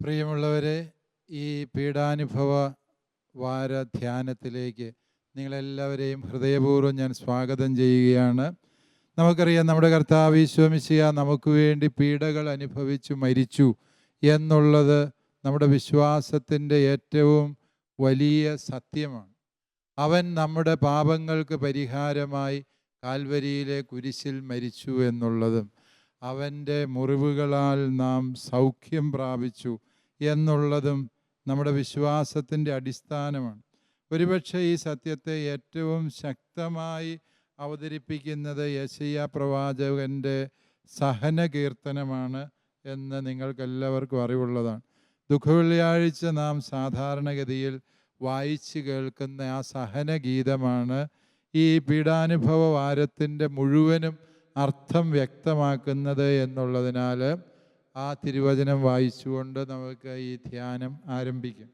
പ്രിയമുള്ളവരെ, ഈ പീഡാനുഭവ വാര ധ്യാനത്തിലേക്ക് നിങ്ങളെല്ലാവരെയും ഹൃദയപൂർവ്വം ഞാൻ സ്വാഗതം ചെയ്യുകയാണ്. നമുക്കറിയാം, നമ്മുടെ കർത്താവ് ഈശോ മിശിഹാ നമുക്ക് വേണ്ടി പീഡകൾ അനുഭവിച്ചു മരിച്ചു എന്നുള്ളത് നമ്മുടെ വിശ്വാസത്തിൻ്റെ ഏറ്റവും വലിയ സത്യമാണ്. അവൻ നമ്മുടെ പാപങ്ങൾക്ക് പരിഹാരമായി കാൽവരിയിലെ കുരിശിൽ മരിച്ചു എന്നുള്ളതും അവൻ്റെ മുറിവുകളാൽ നാം സൗഖ്യം പ്രാപിച്ചു എന്നുള്ളതും നമ്മുടെ വിശ്വാസത്തിൻ്റെ അടിസ്ഥാനമാണ്. ഒരുപക്ഷെ ഈ സത്യത്തെ ഏറ്റവും ശക്തമായി അവതരിപ്പിക്കുന്നത് യെശയ്യാ പ്രവാചകൻ്റെ സഹന കീർത്തനമാണ് എന്ന് നിങ്ങൾക്കെല്ലാവർക്കും അറിവുള്ളതാണ്. ദുഃഖവെള്ളിയാഴ്ച നാം സാധാരണഗതിയിൽ വായിച്ച് കേൾക്കുന്ന ആ സഹനഗീതമാണ് ഈ പീഡാനുഭവ വാരത്തിൻ്റെ മുഴുവനും അർത്ഥം വ്യക്തമാക്കുന്നത് എന്നുള്ളതിനാൽ ആ തിരുവചനം വായിച്ചുകൊണ്ട് നമുക്ക് ഈ ധ്യാനം ആരംഭിക്കും.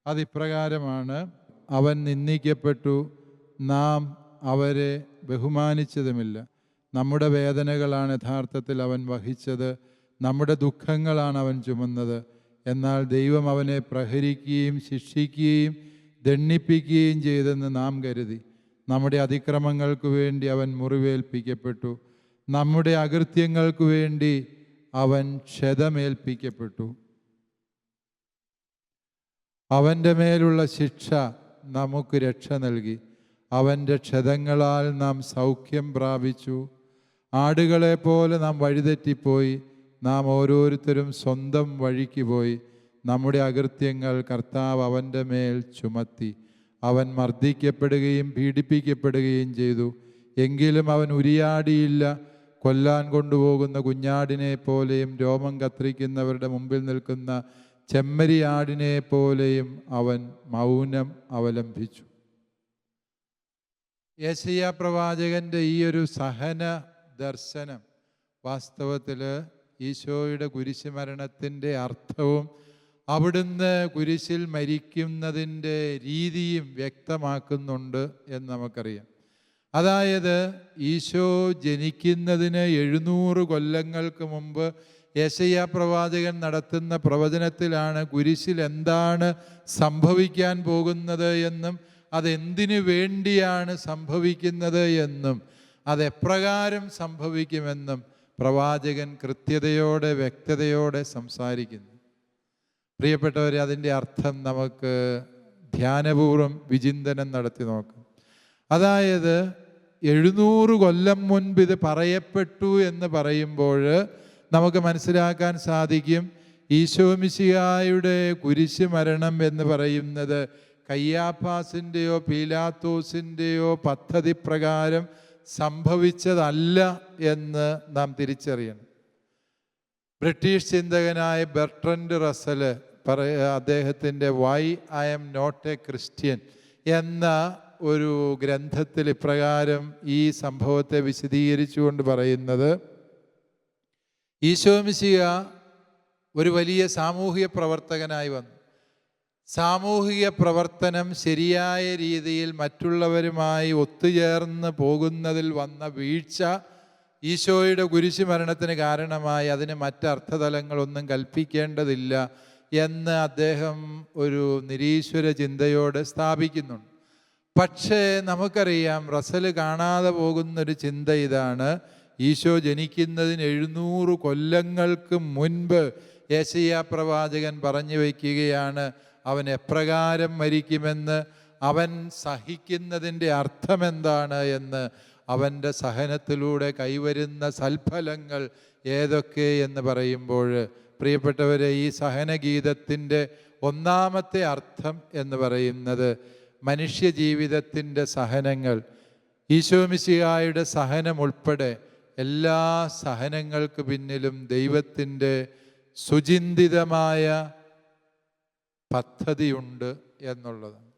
അതിപ്രകാരമാണ്: അവൻ നിന്ദിക്കപ്പെട്ടു, നാം അവരെ ബഹുമാനിച്ചതുമില്ല. നമ്മുടെ വേദനകളാണ് യഥാർത്ഥത്തിൽ അവൻ വഹിച്ചത്, നമ്മുടെ ദുഃഖങ്ങളാണ് അവൻ ചുമന്നത്. എന്നാൽ ദൈവം അവനെ പ്രഹരിക്കുകയും ശിക്ഷിക്കുകയും ദണ്ഡിപ്പിക്കുകയും ചെയ്തെന്ന് നാം കരുതി. നമ്മുടെ അതിക്രമങ്ങൾക്ക് വേണ്ടി അവൻ മുറിവേൽപ്പിക്കപ്പെട്ടു, നമ്മുടെ അകൃത്യങ്ങൾക്ക് വേണ്ടി അവൻ ക്ഷതമേൽപ്പിക്കപ്പെട്ടു. അവൻ്റെ മേലുള്ള ശിക്ഷ നമുക്ക് രക്ഷ നൽകി. അവൻ്റെ ക്ഷതങ്ങളാൽ നാം സൗഖ്യം പ്രാപിച്ചു. ആടുകളെപ്പോലെ നാം വഴിതെറ്റിപ്പോയി, നാം ഓരോരുത്തരും സ്വന്തം വഴിക്ക് പോയി. നമ്മുടെ അകൃത്യങ്ങൾ കർത്താവ് അവൻ്റെ മേൽ ചുമത്തി. അവൻ മർദ്ദിക്കപ്പെടുകയും പീഡിപ്പിക്കപ്പെടുകയും ചെയ്തു. എങ്കിലും അവൻ ഉരിയാടിയില്ല. കൊല്ലാൻ കൊണ്ടുപോകുന്ന കുഞ്ഞാടിനെ പോലെയും രോമം കത്രിക്കുന്നവരുടെ മുമ്പിൽ നിൽക്കുന്ന ചെമ്മരിയാടിനെ പോലെയും അവൻ മൗനം അവലംബിച്ചു. യെശയ്യാ പ്രവാചകൻ്റെ ഈ ഒരു സഹന ദർശനം വാസ്തവത്തിൽ ഈശോയുടെ കുരിശുമരണത്തിൻ്റെ അർത്ഥവും അവിടുന്ന് കുരിശിൽ മരിക്കുന്നതിൻ്റെ രീതിയും വ്യക്തമാക്കുന്നുണ്ട് എന്ന് നമുക്കറിയാം. അതായത്, ഈശോ ജനിക്കുന്നതിന് 700 കൊല്ലങ്ങൾക്ക് മുമ്പ് യെശയ്യാ പ്രവാചകൻ നടത്തുന്ന പ്രവചനത്തിലാണ് കുരിശിൽ എന്താണ് സംഭവിക്കാൻ പോകുന്നത് എന്നും അതെന്തിനു വേണ്ടിയാണ് സംഭവിക്കുന്നത് എന്നും അതെപ്രകാരം സംഭവിക്കുമെന്നും പ്രവാചകൻ കൃത്യതയോടെ വ്യക്തതയോടെ സംസാരിക്കുന്നു. പ്രിയപ്പെട്ടവരെ, അതിൻ്റെ അർത്ഥം നമുക്ക് ധ്യാനപൂർവ്വം വിചിന്തനം നടത്തി നോക്കാം. അതായത്, 700 കൊല്ലം മുൻപ് ഇത് പറയപ്പെട്ടു എന്ന് പറയുമ്പോൾ നമുക്ക് മനസ്സിലാക്കാൻ സാധിക്കും, ഈശോ മിശിഹായുടെ കുരിശ് മരണം എന്ന് പറയുന്നത് കയ്യാഫാസിൻ്റെയോ പീലാത്തോസിൻ്റെയോ പദ്ധതി പ്രകാരം സംഭവിച്ചതല്ല എന്ന് നാം തിരിച്ചറിയണം. ബ്രിട്ടീഷ് ചിന്തകനായ ബെർട്രൻഡ് റസല് അദ്ദേഹത്തിൻ്റെ why I'm not a Christian എന്ന ഒരു ഗ്രന്ഥത്തിൽ ഇപ്രകാരം ഈ സംഭവത്തെ വിശദീകരിച്ചുകൊണ്ട് പറയുന്നത്, ഈശോ മിശിഹ ഒരു വലിയ സാമൂഹിക പ്രവർത്തകനായി വന്നു. സാമൂഹിക പ്രവർത്തനം ശരിയായ രീതിയിൽ മറ്റുള്ളവരുമായി ഒത്തുചേർന്ന് പോകുന്നതിൽ വന്ന വീഴ്ച ഈശോയുടെ കുരിശ് മരണത്തിന് കാരണമായി. അതിന് മറ്റർത്ഥതലങ്ങളൊന്നും കൽപ്പിക്കേണ്ടതില്ല എന്ന് അദ്ദേഹം ഒരു നിരീശ്വര ചിന്തയോടെ സ്ഥാപിക്കുന്നുണ്ട്. പക്ഷേ നമുക്കറിയാം, റസല് കാണാതെ പോകുന്നൊരു ചിന്ത ഇതാണ്: ഈശോ ജനിക്കുന്നതിന് 700 കൊല്ലങ്ങൾക്ക് മുൻപ് യെശയ്യാ പ്രവാചകൻ പറഞ്ഞു വയ്ക്കുകയാണ് അവൻ എപ്രകാരം മരിക്കുമെന്ന്, അവൻ സഹിക്കുന്നതിൻ്റെ അർത്ഥമെന്താണ് എന്ന്, അവൻ്റെ സഹനത്തിലൂടെ കൈവരുന്ന സൽഫലങ്ങൾ ഏതൊക്കെ എന്ന് പറയുമ്പോൾ, പ്രിയപ്പെട്ടവരെ, ഈ സഹനഗീതത്തിൻ്റെ ഒന്നാമത്തെ അർത്ഥം എന്ന് പറയുന്നത് മനുഷ്യ ജീവിതത്തിൻ്റെ സഹനങ്ങൾ, ഈശോ മിശിഹായുടെ സഹനം ഉൾപ്പെടെ എല്ലാ സഹനങ്ങൾക്ക് പിന്നിലും ദൈവത്തിൻ്റെ സുചിന്തിതമായ പദ്ധതിയുണ്ട് എന്നുള്ളതാണ്.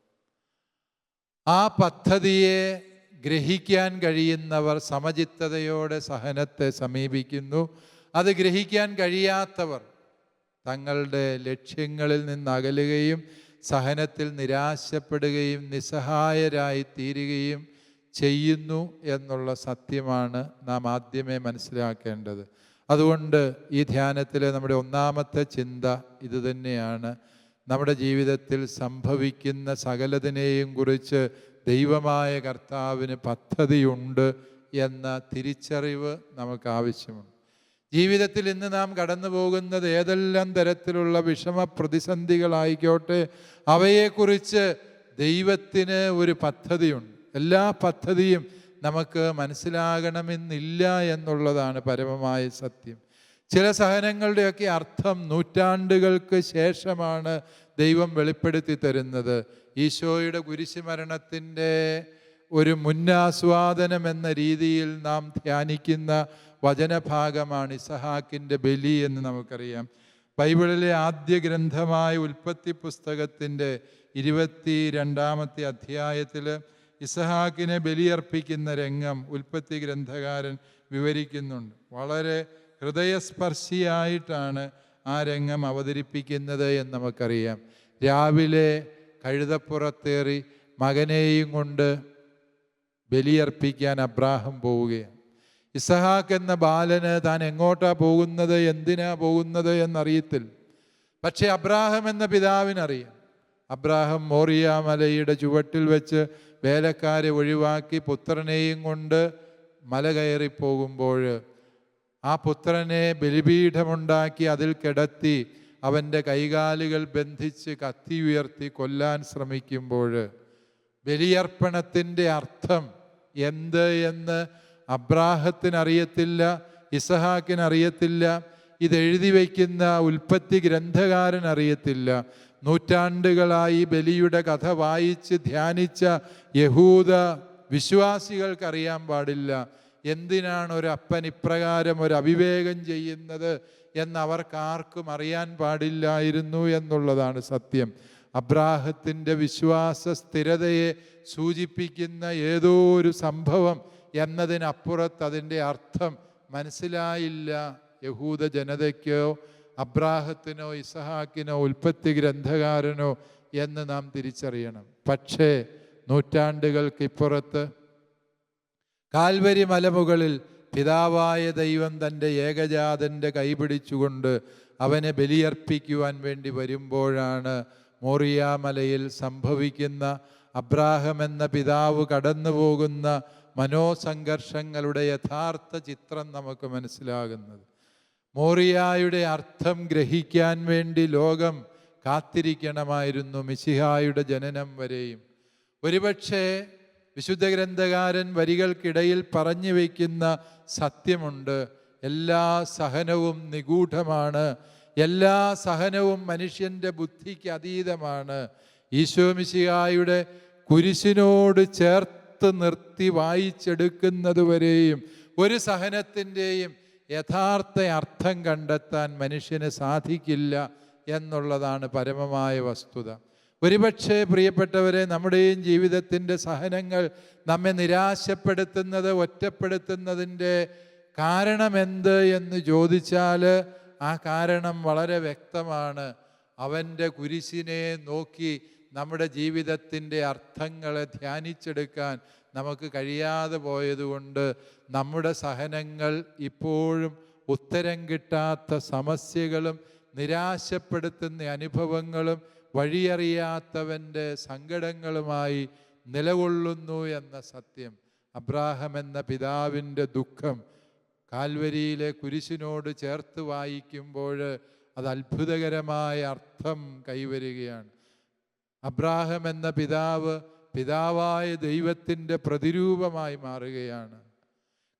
ആ പദ്ധതിയെ ഗ്രഹിക്കാൻ കഴിയുന്നവർ സമചിത്തതയോടെ സഹനത്തെ സമീപിക്കുന്നു. അത് ഗ്രഹിക്കാൻ കഴിയാത്തവർ തങ്ങളുടെ ലക്ഷ്യങ്ങളിൽ നിന്ന് അകലുകയും സഹനത്തിൽ നിരാശപ്പെടുകയും നിസ്സഹായരായി തീരുകയും ചെയ്യുന്നു എന്നുള്ള സത്യമാണ് നാം ആദ്യമേ മനസ്സിലാക്കേണ്ടത്. അതുകൊണ്ട് ഈ ധ്യാനത്തിൽ നമ്മുടെ ഒന്നാമത്തെ ചിന്ത ഇതുതന്നെയാണ്. നമ്മുടെ ജീവിതത്തിൽ സംഭവിക്കുന്ന സകലതിനെയും കുറിച്ച് ദൈവമായ കർത്താവിന് പദ്ധതിയുണ്ട് എന്ന തിരിച്ചറിവ് നമുക്ക് ആവശ്യമുണ്ട്. ജീവിതത്തിൽ ഇന്ന് നാം കടന്നു പോകുന്നത് ഏതെല്ലാം തരത്തിലുള്ള വിഷമ പ്രതിസന്ധികളായിക്കോട്ടെ, അവയെക്കുറിച്ച് ദൈവത്തിന് ഒരു പദ്ധതിയുണ്ട്. എല്ലാ പദ്ധതിയും നമുക്ക് മനസ്സിലാകണമെന്നില്ല എന്നുള്ളതാണ് പരമമായ സത്യം. ചില സഹനങ്ങളുടെയൊക്കെ അർത്ഥം നൂറ്റാണ്ടുകൾക്ക് ശേഷമാണ് ദൈവം വെളിപ്പെടുത്തി തരുന്നത്. ഈശോയുടെ കുരിശുമരണത്തിൻ്റെ ഒരു മുന്നാസ്വാദനം എന്ന രീതിയിൽ നാം ധ്യാനിക്കുന്ന വചനഭാഗമാണ് ഇസഹാക്കിൻ്റെ ബലി എന്ന് നമുക്കറിയാം. ബൈബിളിലെ ആദ്യ ഗ്രന്ഥമായ ഉൽപ്പത്തി പുസ്തകത്തിൻ്റെ 22-ാമത്തെ അധ്യായത്തിൽ ഇസഹാക്കിനെ ബലിയർപ്പിക്കുന്ന രംഗം ഉൽപ്പത്തി ഗ്രന്ഥകാരൻ വിവരിക്കുന്നുണ്ട്. വളരെ ഹൃദയസ്പർശിയായിട്ടാണ് ആ രംഗം അവതരിപ്പിക്കുന്നത് എന്ന് നമുക്കറിയാം. രാവിലെ കഴുതപ്പുറത്തേറി മകനെയും കൊണ്ട് ബലിയർപ്പിക്കാൻ അബ്രാഹം പോവുകയാണ്. ഇസഹാക്ക് എന്ന ബാലന് താൻ എങ്ങോട്ടാ പോകുന്നത്, എന്തിനാ പോകുന്നത് എന്നറിയത്തില്ല. പക്ഷേ അബ്രാഹം എന്ന പിതാവിനറിയാം. അബ്രാഹം മോറിയ മലയുടെ ചുവട്ടിൽ വെച്ച് വേലക്കാരെ ഒഴിവാക്കി പുത്രനെയും കൊണ്ട് മല കയറി പോകുമ്പോൾ ആ പുത്രനെ ബലിപീഠമുണ്ടാക്കി അതിൽ കിടത്തി അവൻ്റെ കൈകാലുകൾ ബന്ധിച്ച് കത്തി ഉയർത്തി കൊല്ലാൻ ശ്രമിക്കുമ്പോൾ ബലിയർപ്പണത്തിൻ്റെ അർത്ഥം എന്ത് എന്ന് അബ്രാഹത്തിനറിയത്തില്ല, ഇസഹാക്കിനറിയത്തില്ല, ഇതെഴുതി വയ്ക്കുന്ന ഉൽപ്പത്തി ഗ്രന്ഥകാരൻ അറിയത്തില്ല. നൂറ്റാണ്ടുകളായി ബലിയുടെ കഥ വായിച്ച് ധ്യാനിച്ച യഹൂദ വിശ്വാസികൾക്കറിയാൻ പാടില്ല എന്തിനാണ് ഒരു അപ്പൻ ഇപ്രകാരം ഒരു അവിവേകം ചെയ്യുന്നത് എന്നവർക്കാർക്കും അറിയാൻ പാടില്ലായിരുന്നു എന്നുള്ളതാണ് സത്യം. അബ്രാഹത്തിൻ്റെ വിശ്വാസ സ്ഥിരതയെ സൂചിപ്പിക്കുന്ന ഏതോ ഒരു സംഭവം എന്നതിനപ്പുറത്ത് അതിൻ്റെ അർത്ഥം മനസ്സിലായില്ല യഹൂദ ജനതയ്ക്കോ അബ്രാഹത്തിനോ ഇസഹാക്കിനോ ഉൽപ്പത്തി ഗ്രന്ഥകാരനോ എന്ന് നാം തിരിച്ചറിയണം. പക്ഷേ നൂറ്റാണ്ടുകൾക്കിപ്പുറത്ത് കാൽവരി മലമുകളിൽ പിതാവായ ദൈവം തൻ്റെ ഏകജാതൻ്റെ കൈപിടിച്ചുകൊണ്ട് അവനെ ബലിയർപ്പിക്കുവാൻ വേണ്ടി വരുമ്പോഴാണ് മോറിയ മലയിൽ സംഭവിക്കുന്ന അബ്രാഹം എന്ന പിതാവ് കടന്നു പോകുന്ന മനോസംഘർഷങ്ങളുടെ യഥാർത്ഥ ചിത്രം നമുക്ക് മനസ്സിലാകുന്നത്. മോറിയായുടെ അർത്ഥം ഗ്രഹിക്കാൻ വേണ്ടി ലോകം കാത്തിരിക്കണമായിരുന്നു മിശിഹായുടെ ജനനം വരെയും. ഒരുപക്ഷെ വിശുദ്ധ ഗ്രന്ഥകാരൻ വരികൾക്കിടയിൽ പറഞ്ഞു വയ്ക്കുന്ന സത്യമുണ്ട്. എല്ലാ സഹനവും നിഗൂഢമാണ്, എല്ലാ സഹനവും മനുഷ്യൻ്റെ ബുദ്ധിക്ക് അതീതമാണ്. ഈശോ മിശിഹായുടെ കുരിശിനോട് ചേർത്ത് നിർത്തി വായിച്ചെടുക്കുന്നതുവരെയും ഒരു സഹനത്തിൻ്റെയും യഥാർത്ഥ അർത്ഥം കണ്ടെത്താൻ മനുഷ്യന് സാധിക്കില്ല എന്നുള്ളതാണ് പരമമായ വസ്തുത. ഒരുപക്ഷെ പ്രിയപ്പെട്ടവരെ, നമ്മുടെയും ജീവിതത്തിൻ്റെ സഹനങ്ങൾ നമ്മെ നിരാശപ്പെടുത്തുന്നത്, ഒറ്റപ്പെടുത്തുന്നതിൻ്റെ കാരണമെന്ത് എന്ന് ചോദിച്ചാൽ ആ കാരണം വളരെ വ്യക്തമാണ്. അവൻ്റെ കുരിശിനെ നോക്കി നമ്മുടെ ജീവിതത്തിൻ്റെ അർത്ഥങ്ങളെ ധ്യാനിച്ചെടുക്കാൻ നമുക്ക് കഴിയാതെ പോയതുകൊണ്ട് നമ്മുടെ സഹനങ്ങൾ ഇപ്പോഴും ഉത്തരം കിട്ടാത്ത സമസ്യകളും നിരാശപ്പെടുത്തുന്ന അനുഭവങ്ങളും വഴിയറിയാത്തവൻ്റെ സങ്കടങ്ങളുമായി നിലകൊള്ളുന്നു എന്ന സത്യം. അബ്രാഹം എന്ന പിതാവിൻ്റെ ദുഃഖം കാൽവരിയിലെ കുരിശിനോട് ചേർത്ത് വായിക്കുമ്പോൾ അത് അത്ഭുതകരമായ അർത്ഥം കൈവരികയാണ്. അബ്രാഹം എന്ന പിതാവായ ദൈവത്തിൻ്റെ പ്രതിരൂപമായി മാറുകയാണ്.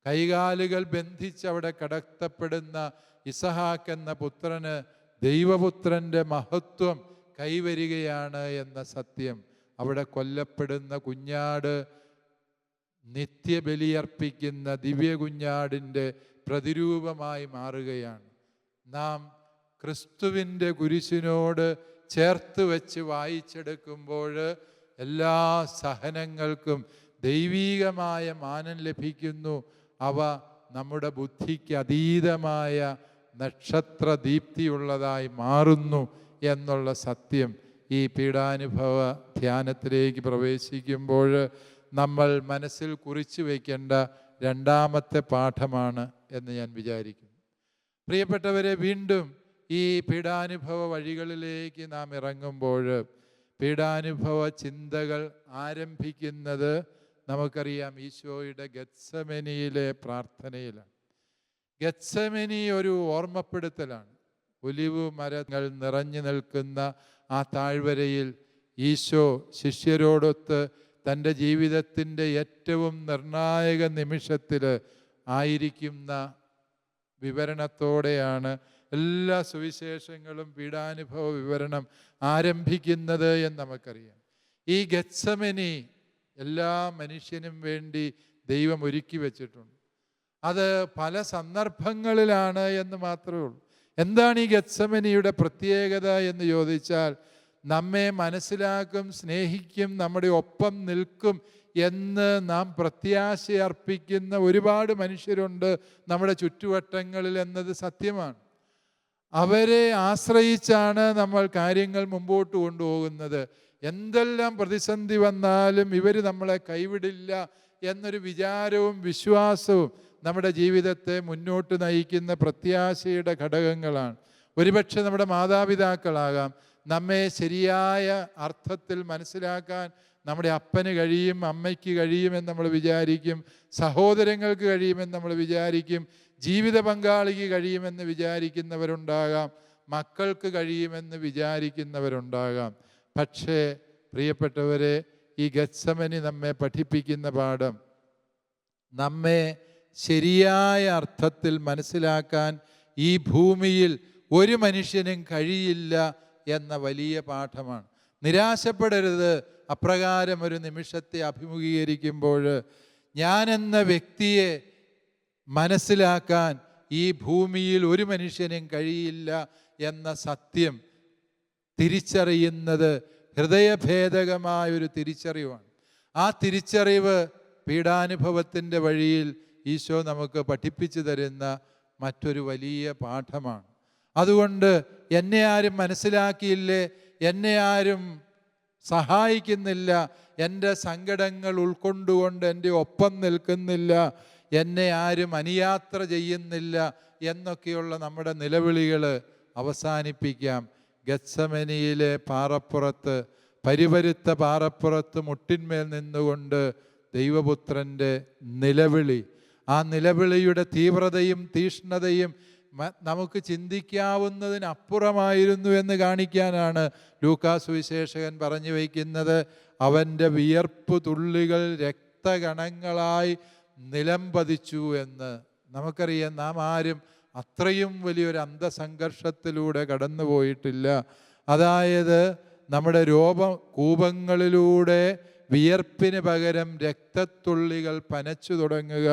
കൈകാലുകൾ ബന്ധിച്ച് അവിടെ കടത്തപ്പെടുന്ന ഇസഹാക്ക് എന്ന പുത്രന് ദൈവപുത്രൻ്റെ മഹത്വം കൈവരികയാണ് എന്ന സത്യം. അവിടെ കൊല്ലപ്പെടുന്ന കുഞ്ഞാട് നിത്യബലിയർപ്പിക്കുന്ന ദിവ്യ കുഞ്ഞാടിൻ്റെ പ്രതിരൂപമായി മാറുകയാണ്. നാം ക്രിസ്തുവിൻ്റെ കുരിശിനോട് ചേർത്ത് വെച്ച് വായിച്ചെടുക്കുമ്പോൾ എല്ലാ സഹനങ്ങൾക്കും ദൈവീകമായ മാനം ലഭിക്കുന്നു. അവ നമ്മുടെ ബുദ്ധിക്ക് അതീതമായ നക്ഷത്ര ദീപ്തിയുള്ളതായി മാറുന്നു എന്നുള്ള സത്യം ഈ പീഡാനുഭവ ധ്യാനത്തിലേക്ക് പ്രവേശിക്കുമ്പോൾ നമ്മൾ മനസ്സിൽ കുറിച്ചു വയ്ക്കേണ്ട രണ്ടാമത്തെ പാഠമാണ് എന്ന് ഞാൻ വിചാരിക്കുന്നു. പ്രിയപ്പെട്ടവരെ, വീണ്ടും ഈ പീഡാനുഭവ വഴികളിലേക്ക് നാം ഇറങ്ങുമ്പോൾ പീഡാനുഭവ ചിന്തകൾ ആരംഭിക്കുന്നത് നമുക്കറിയാം ഈശോയുടെ ഗെത്സമനിയിലെ പ്രാർത്ഥനയിലാണ്. ഗെത്സമനി ഒരു ഓർമ്മപ്പെടുത്തലാണ്. ഒലിവ് മരങ്ങൾ നിറഞ്ഞു നിൽക്കുന്ന ആ താഴ്വരയിൽ ഈശോ ശിഷ്യരോടൊത്ത് തൻ്റെ ജീവിതത്തിൻ്റെ ഏറ്റവും നിർണായക നിമിഷത്തിൽ ആയിരിക്കുന്ന വിവരണത്തോടെയാണ് എല്ലാ സുവിശേഷങ്ങളും പീഡാനുഭവ വിവരണം ആരംഭിക്കുന്നത് എന്ന് നമുക്കറിയാം. ഈ ഗെത്സമനി എല്ലാ മനുഷ്യനും വേണ്ടി ദൈവം ഒരുക്കി വച്ചിട്ടുണ്ട്. അത് പല സന്ദർഭങ്ങളിലാണ് എന്ന് മാത്രമേ ഉള്ളൂ. എന്താണ് ഈ ഗെത്സമനിയുടെ പ്രത്യേകത എന്ന് ചോദിച്ചാൽ, നമ്മെ മനസ്സിലാക്കും, സ്നേഹിക്കും, നമ്മുടെ ഒപ്പം നിൽക്കും എന്ന് നാം പ്രത്യാശയർപ്പിക്കുന്ന ഒരുപാട് മനുഷ്യരുണ്ട് നമ്മുടെ ചുറ്റുവട്ടങ്ങളിൽ എന്നത് സത്യമാണ്. അവരെ ആശ്രയിച്ചാണ് നമ്മൾ കാര്യങ്ങൾ മുമ്പോട്ട് കൊണ്ടുപോകുന്നത്. എന്തെല്ലാം പ്രതിസന്ധി വന്നാലും ഇവർ നമ്മളെ കൈവിടില്ല എന്നൊരു വിചാരവും വിശ്വാസവും നമ്മുടെ ജീവിതത്തെ മുന്നോട്ട് നയിക്കുന്ന പ്രത്യാശയുടെ ഘടകങ്ങളാണ്. ഒരുപക്ഷെ നമ്മുടെ മാതാപിതാക്കളാകാം. നമ്മെ ശരിയായ അർത്ഥത്തിൽ മനസ്സിലാക്കാൻ നമ്മുടെ അപ്പന് കഴിയും, അമ്മയ്ക്ക് കഴിയുമെന്ന് നമ്മൾ വിചാരിക്കും, സഹോദരങ്ങൾക്ക് കഴിയുമെന്ന് നമ്മൾ വിചാരിക്കും, ജീവിത പങ്കാളിക്ക് കഴിയുമെന്ന് വിചാരിക്കുന്നവരുണ്ടാകാം, മക്കൾക്ക് കഴിയുമെന്ന് വിചാരിക്കുന്നവരുണ്ടാകാം. പക്ഷേ പ്രിയപ്പെട്ടവരെ, ഈ ഗെത്സമനി നമ്മെ പഠിപ്പിക്കുന്ന പാഠം, നമ്മെ ശരിയായ അർത്ഥത്തിൽ മനസ്സിലാക്കാൻ ഈ ഭൂമിയിൽ ഒരു മനുഷ്യനും കഴിയില്ല എന്ന വലിയ പാഠമാണ്. നിരാശപ്പെടരുത്. അപ്രകാരം ഒരു നിമിഷത്തെ അഭിമുഖീകരിക്കുമ്പോൾ ഞാനെന്ന വ്യക്തിയെ മനസ്സിലാക്കാൻ ഈ ഭൂമിയിൽ ഒരു മനുഷ്യനും കഴിയില്ല എന്ന സത്യം തിരിച്ചറിയുന്നത് ഹൃദയഭേദകമായൊരു തിരിച്ചറിവാണ്. ആ തിരിച്ചറിവ് പീഡാനുഭവത്തിൻ്റെ വഴിയിൽ ഈശോ നമുക്ക് പഠിപ്പിച്ചു തരുന്ന മറ്റൊരു വലിയ പാഠമാണ്. അതുകൊണ്ട് എന്നെ ആരും മനസ്സിലാക്കിയില്ലേ, എന്നെ ആരും സഹായിക്കുന്നില്ല, എൻ്റെ സങ്കടങ്ങൾ ഉൾക്കൊണ്ടുകൊണ്ട് എൻ്റെ ഒപ്പം നിൽക്കുന്നില്ല, എന്നെ ആരും അനുയാത്ര ചെയ്യുന്നില്ല എന്നൊക്കെയുള്ള നമ്മുടെ നിലവിളികൾ അവസാനിപ്പിക്കാം. ഗെത്സമനിയിലെ പാറപ്പുറത്ത്, പരിപരുത്ത പാറപ്പുറത്ത് മുട്ടിന്മേൽ നിന്നുകൊണ്ട് ദൈവപുത്രൻ്റെ നിലവിളി, ആ നിലവിളിയുടെ തീവ്രതയും തീഷ്ണതയും നമുക്ക് ചിന്തിക്കാവുന്നതിനപ്പുറമായിരുന്നു എന്ന് കാണിക്കാനാണ് ലൂക്കാ സുവിശേഷകൻ പറഞ്ഞു വയ്ക്കുന്നത്. അവൻ്റെ വിയർപ്പ് തുള്ളികൾ രക്തകണങ്ങളായി നിലംപതിച്ചു എന്ന്. നമുക്കറിയാം, നാം ആരും അത്രയും വലിയൊരു അന്തസംഘർഷത്തിലൂടെ കടന്നു പോയിട്ടില്ല. അതായത് നമ്മുടെ രോമകൂപങ്ങളിലൂടെ വിയർപ്പിന് പകരം രക്തത്തുള്ളികൾ പനച്ചു തുടങ്ങുക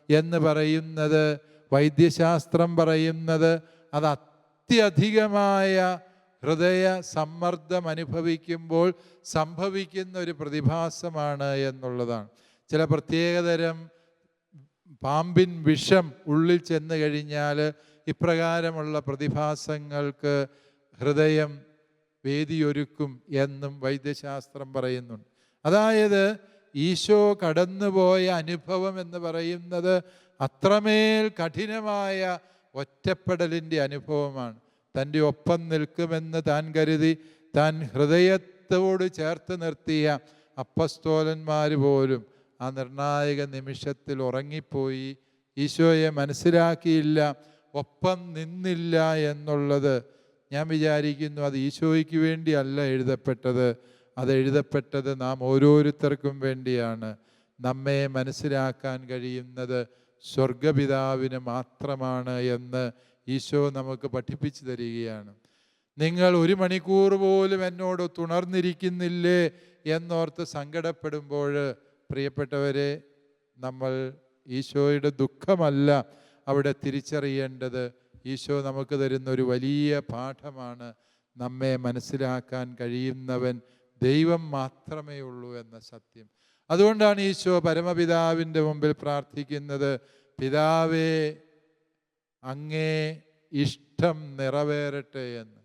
എന്ന് പറയുന്നത്, വൈദ്യശാസ്ത്രം പറയുന്നത്, അത് അത്യധികമായ ഹൃദയ സമ്മർദ്ദം അനുഭവിക്കുമ്പോൾ സംഭവിക്കുന്ന ഒരു പ്രതിഭാസമാണ് എന്നുള്ളതാണ്. ചില പ്രത്യേകതരം പാമ്പിൻ വിഷം ഉള്ളിൽ ചെന്ന് കഴിഞ്ഞാൽ ഇപ്രകാരമുള്ള പ്രതിഭാസങ്ങൾക്ക് ഹൃദയം വേദിയൊരുക്കും എന്നും വൈദ്യശാസ്ത്രം പറയുന്നുണ്ട്. അതായത് ഈശോ കടന്നുപോയ അനുഭവം എന്ന് പറയുന്നത് അത്രമേൽ കഠിനമായ ഒറ്റപ്പെടലിൻ്റെ അനുഭവമാണ്. തൻ്റെ ഒപ്പം നിൽക്കുമെന്ന് താൻ കരുതി താൻ ഹൃദയത്തോട് ചേർത്ത് നിർത്തിയ അപ്പസ്തോലന്മാർ പോലും ആ നിർണായക നിമിഷത്തിൽ ഉറങ്ങിപ്പോയി, ഈശോയെ മനസ്സിലാക്കിയില്ല, ഒപ്പം നിന്നില്ല എന്നുള്ളത്. ഞാൻ വിചാരിക്കുന്നു അത് ഈശോയ്ക്ക് വേണ്ടിയല്ല എഴുതപ്പെട്ടത്, അത് എഴുതപ്പെട്ടത് നാം ഓരോരുത്തർക്കും വേണ്ടിയാണ്. നമ്മെ മനസ്സിലാക്കാൻ കഴിയുന്നത് സ്വർഗപിതാവിന് മാത്രമാണ് എന്ന് ഈശോ നമുക്ക് പഠിപ്പിച്ചു തരികയാണ്. നിങ്ങൾ 1 മണിക്കൂർ പോലും എന്നോട് തുണർന്നിരിക്കുന്നില്ലേ എന്നോർത്ത് സങ്കടപ്പെടുമ്പോൾ പ്രിയപ്പെട്ടവരെ, നമ്മൾ ഈശോയുടെ ദുഃഖമല്ല അവിടെ തിരിച്ചറിയേണ്ടത്. ഈശോ നമുക്ക് തരുന്ന ഒരു വലിയ പാഠമാണ്. നമ്മെ മനസ്സിലാക്കാൻ കഴിയുന്നവൻ ദൈവം മാത്രമേ ഉള്ളൂ എന്ന സത്യം. അതുകൊണ്ടാണ് ഈശോ പരമപിതാവിൻ്റെ മുമ്പിൽ പ്രാർത്ഥിക്കുന്നത്, പിതാവേ, അങ്ങേ ഇഷ്ടം നിറവേറട്ടെ എന്ന്.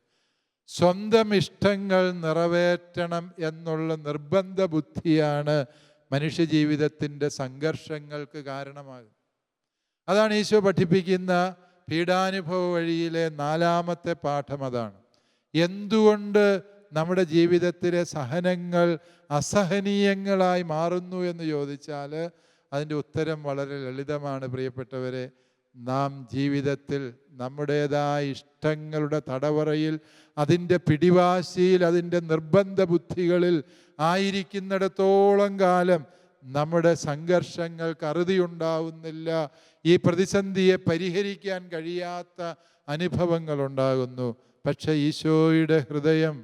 സ്വന്തം ഇഷ്ടങ്ങൾ നിറവേറ്റണം എന്നുള്ള നിർബന്ധ ബുദ്ധിയാണ് മനുഷ്യജീവിതത്തിൻ്റെ സംഘർഷങ്ങൾക്ക് കാരണമാകുന്നത്. അതാണ് ഈശോ പഠിപ്പിക്കുന്ന പീഡാനുഭവ വഴിയിലെ 4-ാമത്തെ പാഠം. അതാണ് എന്തുകൊണ്ട് നമ്മുടെ ജീവിതത്തിലെ സഹനങ്ങൾ അസഹനീയങ്ങളായി മാറുന്നു എന്ന് ചോദിച്ചാൽ അതിൻ്റെ ഉത്തരം വളരെ ലളിതമാണ് പ്രിയപ്പെട്ടവരെ. നാം ജീവിതത്തിൽ നമ്മുടേതായ ഇഷ്ടങ്ങളുടെ തടവറയിൽ, അതിൻ്റെ പിടിവാശിയിൽ, അതിൻ്റെ നിർബന്ധ ബുദ്ധികളിൽ ആയിരിക്കുന്നിടത്തോളം കാലം നമ്മുടെ സംഘർഷങ്ങൾക്ക് അറുതിയുണ്ടാവുന്നില്ല. ഈ പ്രതിസന്ധിയെ പരിഹരിക്കാൻ കഴിയാത്ത അനുഭവങ്ങൾ ഉണ്ടാകുന്നു. പക്ഷെ ഈശോയുടെ ഹൃദയം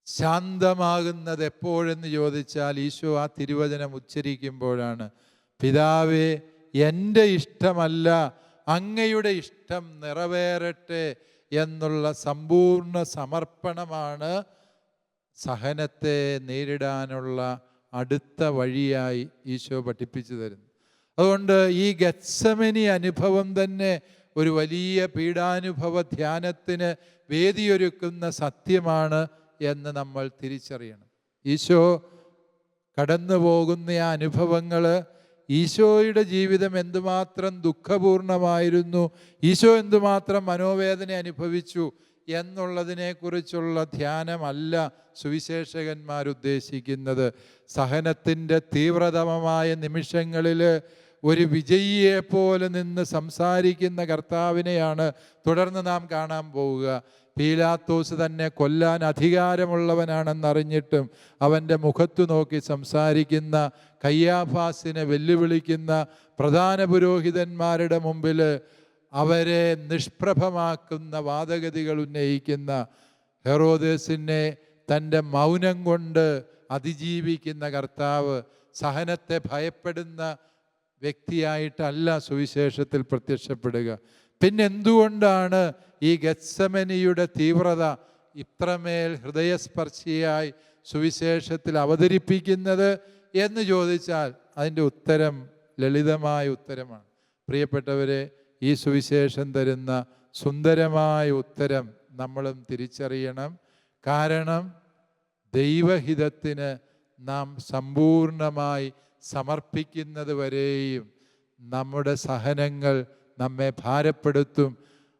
ശാന്തമാകുന്നത് എപ്പോഴെന്ന് ചോദിച്ചാൽ ഈശോ ആ തിരുവചനം ഉച്ചരിക്കുമ്പോഴാണ്. പിതാവേ, എൻ്റെ ഇഷ്ടമല്ല അങ്ങയുടെ ഇഷ്ടം നിറവേറട്ടെ എന്നുള്ള സമ്പൂർണ്ണ സമർപ്പണമാണ് സഹനത്തെ നേരിടാനുള്ള അടുത്ത വഴിയായി ഈശോ പഠിപ്പിച്ചു തരുന്നു. അതുകൊണ്ട് ഈ ഗെത്സമനി അനുഭവം തന്നെ ഒരു വലിയ പീഡാനുഭവ ധ്യാനത്തിന് വേദിയൊരുക്കുന്ന സത്യമാണ് എന്ന് നമ്മൾ തിരിച്ചറിയണം. ഈശോ കടന്നു പോകുന്ന ആ അനുഭവങ്ങൾ, ഈശോയുടെ ജീവിതം എന്തുമാത്രം ദുഃഖപൂർണമായിരുന്നു, ഈശോ എന്തുമാത്രം മനോവേദന അനുഭവിച്ചു എന്നുള്ളതിനെക്കുറിച്ചുള്ള ധ്യാനമല്ല സുവിശേഷകന്മാരുദ്ദേശിക്കുന്നത്. സഹനത്തിൻ്റെ തീവ്രതമമായ നിമിഷങ്ങളിൽ ഒരു വിജയിയെപ്പോലെ നിന്ന് സംസാരിക്കുന്ന കർത്താവിനെയാണ് തുടർന്ന് നാം കാണാൻ പോവുക. പീലാത്തോസ് തന്നെ കൊല്ലാൻ അധികാരമുള്ളവനാണെന്നറിഞ്ഞിട്ടും അവൻ്റെ മുഖത്തു നോക്കി സംസാരിക്കുന്ന, കയ്യാഫാസിനെ വെല്ലുവിളിക്കുന്ന, പ്രധാന പുരോഹിതന്മാരുടെ മുമ്പിൽ അവരെ നിഷ്പ്രഭമാക്കുന്ന വാദഗതികൾ ഉന്നയിക്കുന്ന, ഹെറോദേസിനെ തൻ്റെ മൗനം കൊണ്ട് അതിജീവിക്കുന്ന കർത്താവ് സഹനത്തെ ഭയപ്പെടുന്ന വ്യക്തിയായിട്ടല്ല സുവിശേഷത്തിൽ പ്രത്യക്ഷപ്പെടുക. പിന്നെന്തുകൊണ്ടാണ് ഈ ഗെത്സമനിയുടെ തീവ്രത ഇത്രമേൽ ഹൃദയസ്പർശിയായി സുവിശേഷത്തിൽ അവതരിപ്പിക്കുന്നത് എന്ന് ചോദിച്ചാൽ അതിൻ്റെ ഉത്തരം ലളിതമായ ഉത്തരമാണ്. പ്രിയപ്പെട്ടവരെ, ഈ സുവിശേഷം തരുന്ന സുന്ദരമായ ഉത്തരം നമ്മളും തിരിച്ചറിയണം. കാരണം ദൈവഹിതത്തിന് നാം സമ്പൂർണമായി സമർപ്പിക്കുന്നത് വരെയും നമ്മുടെ സഹനങ്ങൾ നമ്മെ ഭാരപ്പെടുത്തും.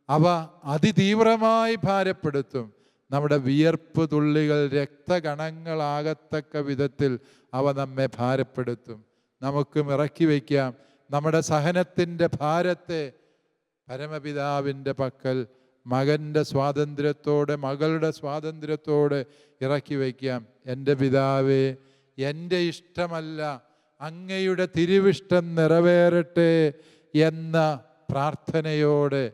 അവ അതിതീവ്രമായി ഭാരപ്പെടുത്തും. നമ്മുടെ വിയർപ്പ് തുള്ളികൾ രക്തകണങ്ങളാകത്തക്ക വിധത്തിൽ അവ നമ്മെ ഭാരപ്പെടുത്തും. നമുക്കും ഇറക്കി വയ്ക്കാം നമ്മുടെ സഹനത്തിൻ്റെ ഭാരത്തെ പരമപിതാവിൻ്റെ പക്കൽ മകൻ്റെ സ്വാതന്ത്ര്യത്തോടെ, മകളുടെ സ്വാതന്ത്ര്യത്തോടെ ഇറക്കി വയ്ക്കാം. എൻ്റെ പിതാവേ, എൻ്റെ ഇഷ്ടമല്ല അങ്ങയുടെ തിരുവിഷ്ടം നിറവേറട്ടെ എന്ന പ്രാർത്ഥനയോടെ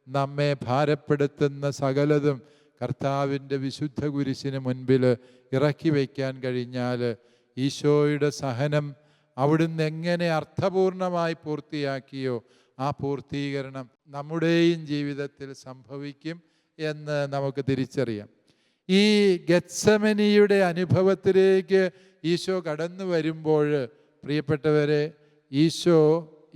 നമ്മെ ഭാരപ്പെടുത്തുന്ന സകലതും കർത്താവിൻ്റെ വിശുദ്ധ കുരിശിന് മുൻപിൽ ഇറക്കി വയ്ക്കാൻ കഴിഞ്ഞാൽ ഈശോയുടെ സഹനം അവിടുന്ന് എങ്ങനെ അർത്ഥപൂർണമായി പൂർത്തിയാക്കിയോ ആ പൂർത്തീകരണം നമ്മുടെയും ജീവിതത്തിൽ സംഭവിക്കും എന്ന് നമുക്ക് തിരിച്ചറിയാം. ഈ ഗെത്സമനിയുടെ അനുഭവത്തിലേക്ക് ഈശോ കടന്നു വരുമ്പോൾ പ്രിയപ്പെട്ടവരെ, ഈശോ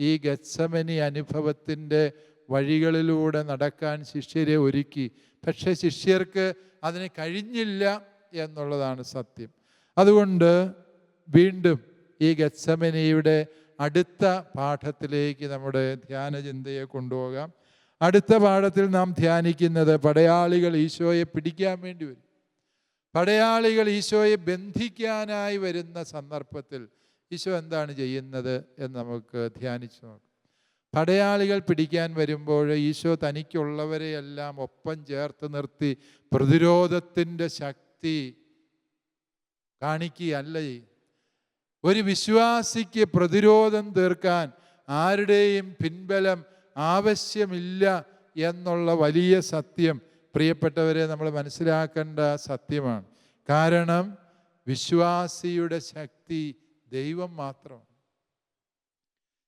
ഈ ഗെത്സമനി അനുഭവത്തിൻ്റെ വഴികളിലൂടെ നടക്കാൻ ശിഷ്യരെ ഒരുക്കി. പക്ഷേ ശിഷ്യർക്ക് അതിന് കഴിഞ്ഞില്ല എന്നുള്ളതാണ് സത്യം. അതുകൊണ്ട് വീണ്ടും ഈ ഗെത്സമനിയുടെ അടുത്ത പാഠത്തിലേക്ക് നമ്മുടെ ധ്യാനചിന്തയെ കൊണ്ടുപോകാം. അടുത്ത പാഠത്തിൽ നാം ധ്യാനിക്കുന്നത് പടയാളികൾ ഈശോയെ പിടിക്കാൻ വേണ്ടി വരും. പടയാളികൾ ഈശോയെ ബന്ധിക്കാനായി വരുന്ന സന്ദർഭത്തിൽ ഈശോ എന്താണ് ചെയ്യുന്നത് എന്ന് നമുക്ക് ധ്യാനിച്ചു നോക്കാം. പടയാളികൾ പിടിക്കാൻ വരുമ്പോൾ ഈശോ തനിക്കുള്ളവരെയെല്ലാം ഒപ്പം ചേർത്ത് നിർത്തി പ്രതിരോധത്തിൻ്റെ ശക്തി കാണിക്കുകയല്ല ചെയ്യും. ഒരു വിശ്വാസിക്ക് പ്രതിരോധം തീർക്കാൻ ആരുടെയും പിൻബലം ആവശ്യമില്ല എന്നുള്ള വലിയ സത്യം പ്രിയപ്പെട്ടവരെ നമ്മൾ മനസ്സിലാക്കേണ്ട സത്യമാണ്. കാരണം വിശ്വാസിയുടെ ശക്തി ദൈവം മാത്രമാണ്.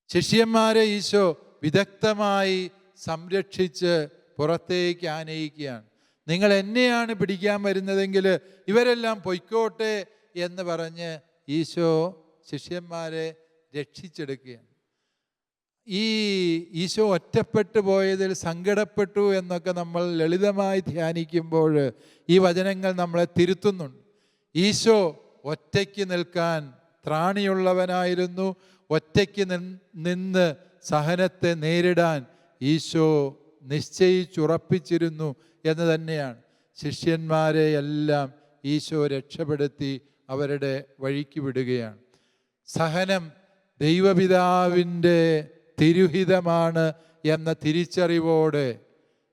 ശിഷ്യന്മാരെ ഈശോ വിദഗ്ധമായി സംരക്ഷിച്ച് പുറത്തേക്ക് ആനയിക്കുകയാണ്. നിങ്ങൾ എന്നെയാണ് പിടിക്കാൻ വരുന്നതെങ്കിൽ ഇവരെല്ലാം പൊയ്ക്കോട്ടെ എന്ന് പറഞ്ഞ് ഈശോ ശിഷ്യന്മാരെ രക്ഷിച്ചെടുക്കുകയാണ്. ഈ ഈശോ ഒറ്റപ്പെട്ടു പോയതിൽ സങ്കടപ്പെട്ടു എന്നൊക്കെ നമ്മൾ ലളിതമായി ധ്യാനിക്കുമ്പോൾ ഈ വചനങ്ങൾ നമ്മളെ തിരുത്തുന്നുണ്ട്. ഈശോ ഒറ്റയ്ക്ക് നിൽക്കാൻ ത്രാണിയുള്ളവനായിരുന്നു. ഒറ്റയ്ക്ക് നിന്ന് സഹനത്തെ നേരിടാൻ ഈശോ നിശ്ചയിച്ചുറപ്പിച്ചിരുന്നു എന്ന് തന്നെയാണ്. ശിഷ്യന്മാരെ എല്ലാം ഈശോ രക്ഷപ്പെടുത്തി അവരുടെ വഴിക്ക് വിടുകയാണ്. സഹനം ദൈവപിതാവിൻ്റെ തിരുഹിതമാണ് എന്ന തിരിച്ചറിവോടെ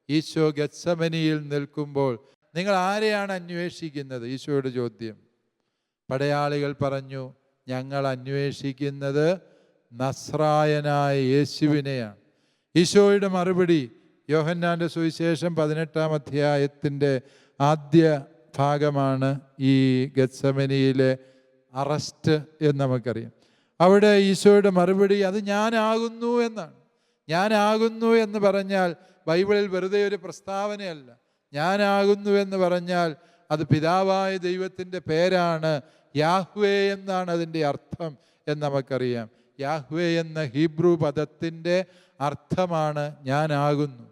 ഈശോ ഗത്സമനിയിൽ നിൽക്കുമ്പോൾ നിങ്ങൾ ആരെയാണ് അന്വേഷിക്കുന്നത്? ഈശോയുടെ ചോദ്യം. പടയാളികൾ പറഞ്ഞു, ഞങ്ങൾ അന്വേഷിക്കുന്നത് നസ്രായനായ യേശുവിനെയാണ്. ഈശോയുടെ മറുപടി യോഹന്നാൻ്റെ സുവിശേഷം 18-ാം അധ്യായത്തിൻ്റെ ആദ്യ ഭാഗമാണ് ഈ ഗത്സമനിയിലെ അറസ്റ്റ് എന്ന് നമുക്കറിയാം. അവിടെ ഈശോയുടെ മറുപടി അത് ഞാനാകുന്നു എന്നാണ്. ഞാനാകുന്നു എന്ന് പറഞ്ഞാൽ ബൈബിളിൽ വെറുതെ ഒരു പ്രസ്താവനയല്ല. ഞാനാകുന്നു എന്ന് പറഞ്ഞാൽ അത് പിതാവായ ദൈവത്തിൻ്റെ പേരാണ്. യാഹ്വേ എന്നാണ് അതിൻ്റെ അർത്ഥം എന്ന് നമുക്കറിയാം. യാഹ്വേ എന്ന ഹീബ്രു പദത്തിൻ്റെ അർത്ഥമാണ് ഞാനാകുന്നു.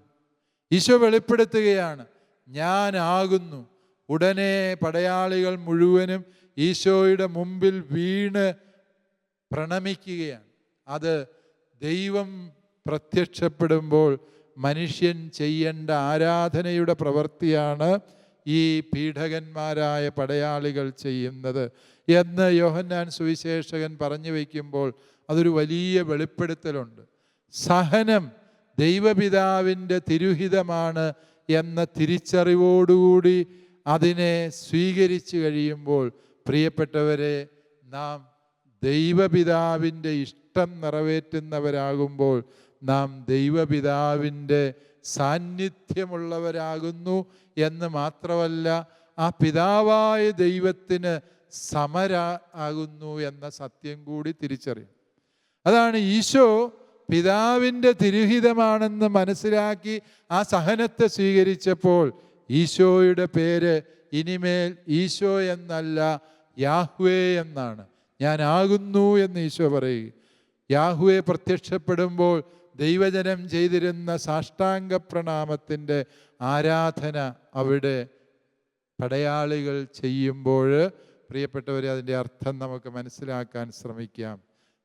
ഈശോ വെളിപ്പെടുത്തുകയാണ്, ഞാനാകുന്നു. ഉടനെ പടയാളികൾ മുഴുവനും ഈശോയുടെ മുമ്പിൽ വീണ് പ്രണമിക്കുകയാണ്. അത് ദൈവം പ്രത്യക്ഷപ്പെടുമ്പോൾ മനുഷ്യൻ ചെയ്യേണ്ട ആരാധനയുടെ പ്രവൃത്തിയാണ് ഈ പീഡകന്മാരായ പടയാളികൾ ചെയ്യുന്നത് എന്ന് യോഹന്നാൻ സുവിശേഷകൻ പറഞ്ഞു വയ്ക്കുമ്പോൾ അതൊരു വലിയ വെളിപ്പെടുത്തലുണ്ട്. സഹനം ദൈവപിതാവിൻ്റെ തിരുഹിതമാണ് എന്ന തിരിച്ചറിവോടുകൂടി അതിനെ സ്വീകരിച്ചു കഴിയുമ്പോൾ പ്രിയപ്പെട്ടവരെ, നാം ദൈവപിതാവിൻ്റെ ഇഷ്ടം നിറവേറ്റുന്നവരാകുമ്പോൾ നാം ദൈവപിതാവിൻ്റെ സാന്നിധ്യമുള്ളവരാകുന്നു എന്ന് മാത്രമല്ല, ആ പിതാവായ ദൈവത്തിന് സമരാകുന്നു എന്ന സത്യം കൂടി തിരിച്ചറിയും. അതാണ് ഈശോ പിതാവിൻ്റെ തിരുഹിതമാണെന്ന് മനസ്സിലാക്കി ആ സഹനത്തെ സ്വീകരിച്ചപ്പോൾ ഈശോയുടെ പേര് ഇനിമേൽ ഈശോ എന്നല്ല, യാഹ്വേ എന്നാണ്. ഞാനാകുന്നു എന്ന് ഈശോ പറയുക. യാഹ്വേ പ്രത്യക്ഷപ്പെടുമ്പോൾ ദൈവജനം ചെയ്തിരുന്ന സാഷ്ടാംഗ പ്രണാമത്തിൻ്റെ ആരാധന അവിടെ പടയാളികൾ ചെയ്യുമ്പോൾ പ്രിയപ്പെട്ടവരെ, അതിൻ്റെ അർത്ഥം നമുക്ക് മനസ്സിലാക്കാൻ ശ്രമിക്കാം.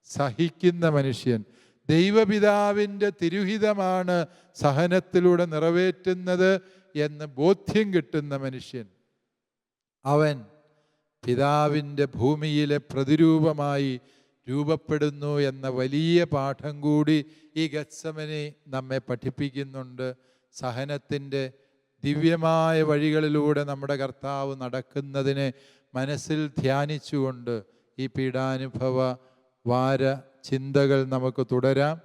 സഹിക്കുന്ന മനുഷ്യൻ, ദൈവപിതാവിൻ്റെ തിരുഹിതമാണ് സഹനത്തിലൂടെ നിറവേറ്റുന്നത് എന്ന് ബോധ്യം കിട്ടുന്ന മനുഷ്യൻ, അവൻ പിതാവിൻ്റെ ഭൂമിയിലെ പ്രതിരൂപമായി രൂപപ്പെടുന്നു എന്ന വലിയ പാഠം കൂടി ഈ ഗത്സമനി നമ്മെ പഠിപ്പിക്കുന്നുണ്ട്. സഹനത്തിൻ്റെ ദിവ്യമായ വഴികളിലൂടെ നമ്മുടെ കർത്താവ് നടക്കുന്നതിനെ മനസ്സിൽ ധ്യാനിച്ചുകൊണ്ട് ഈ പീഡാനുഭവ വാര ചിന്തകൾ നമുക്ക് തുടരാം.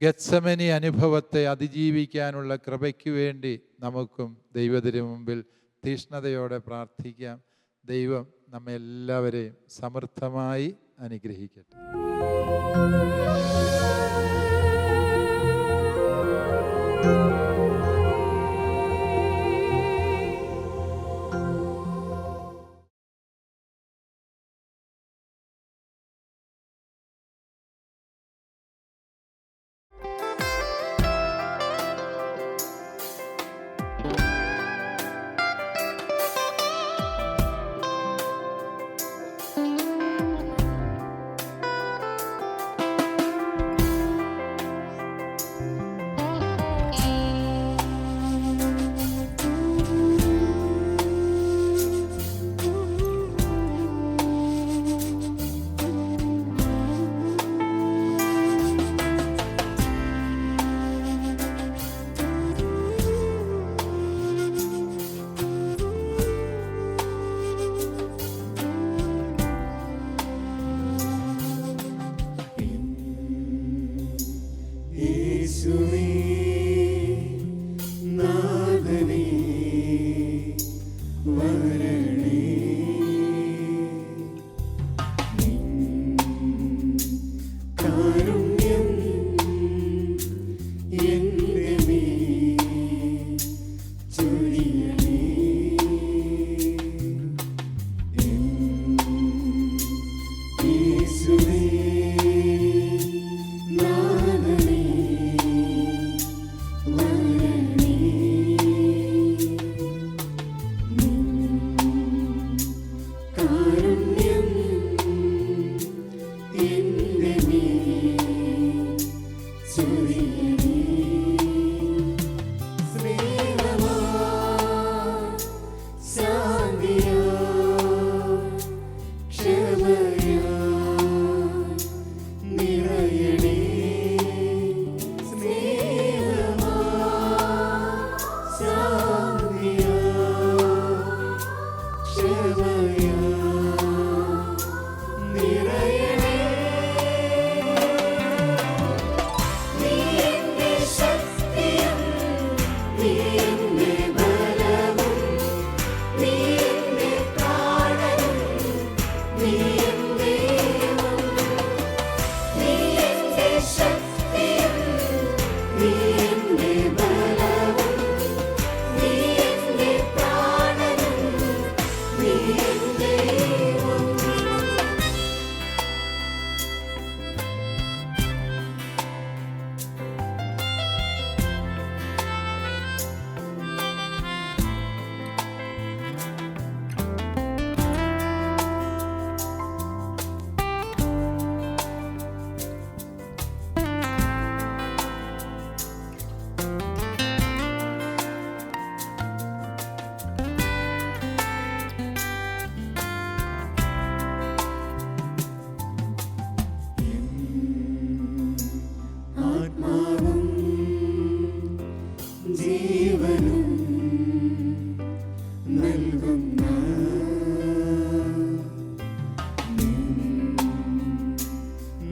ഗത്സമനി അനുഭവത്തെ അതിജീവിക്കാനുള്ള കൃപയ്ക്ക് വേണ്ടി നമുക്കും ദൈവത്തിനു മുമ്പിൽ തീഷ്ണതയോടെ പ്രാർത്ഥിക്കാം. ദൈവം നമ്മെല്ലാവരെയും സമൃദ്ധമായി അനുഗ്രഹിക്കട്ടെ. യേശുവേ നാഥനേ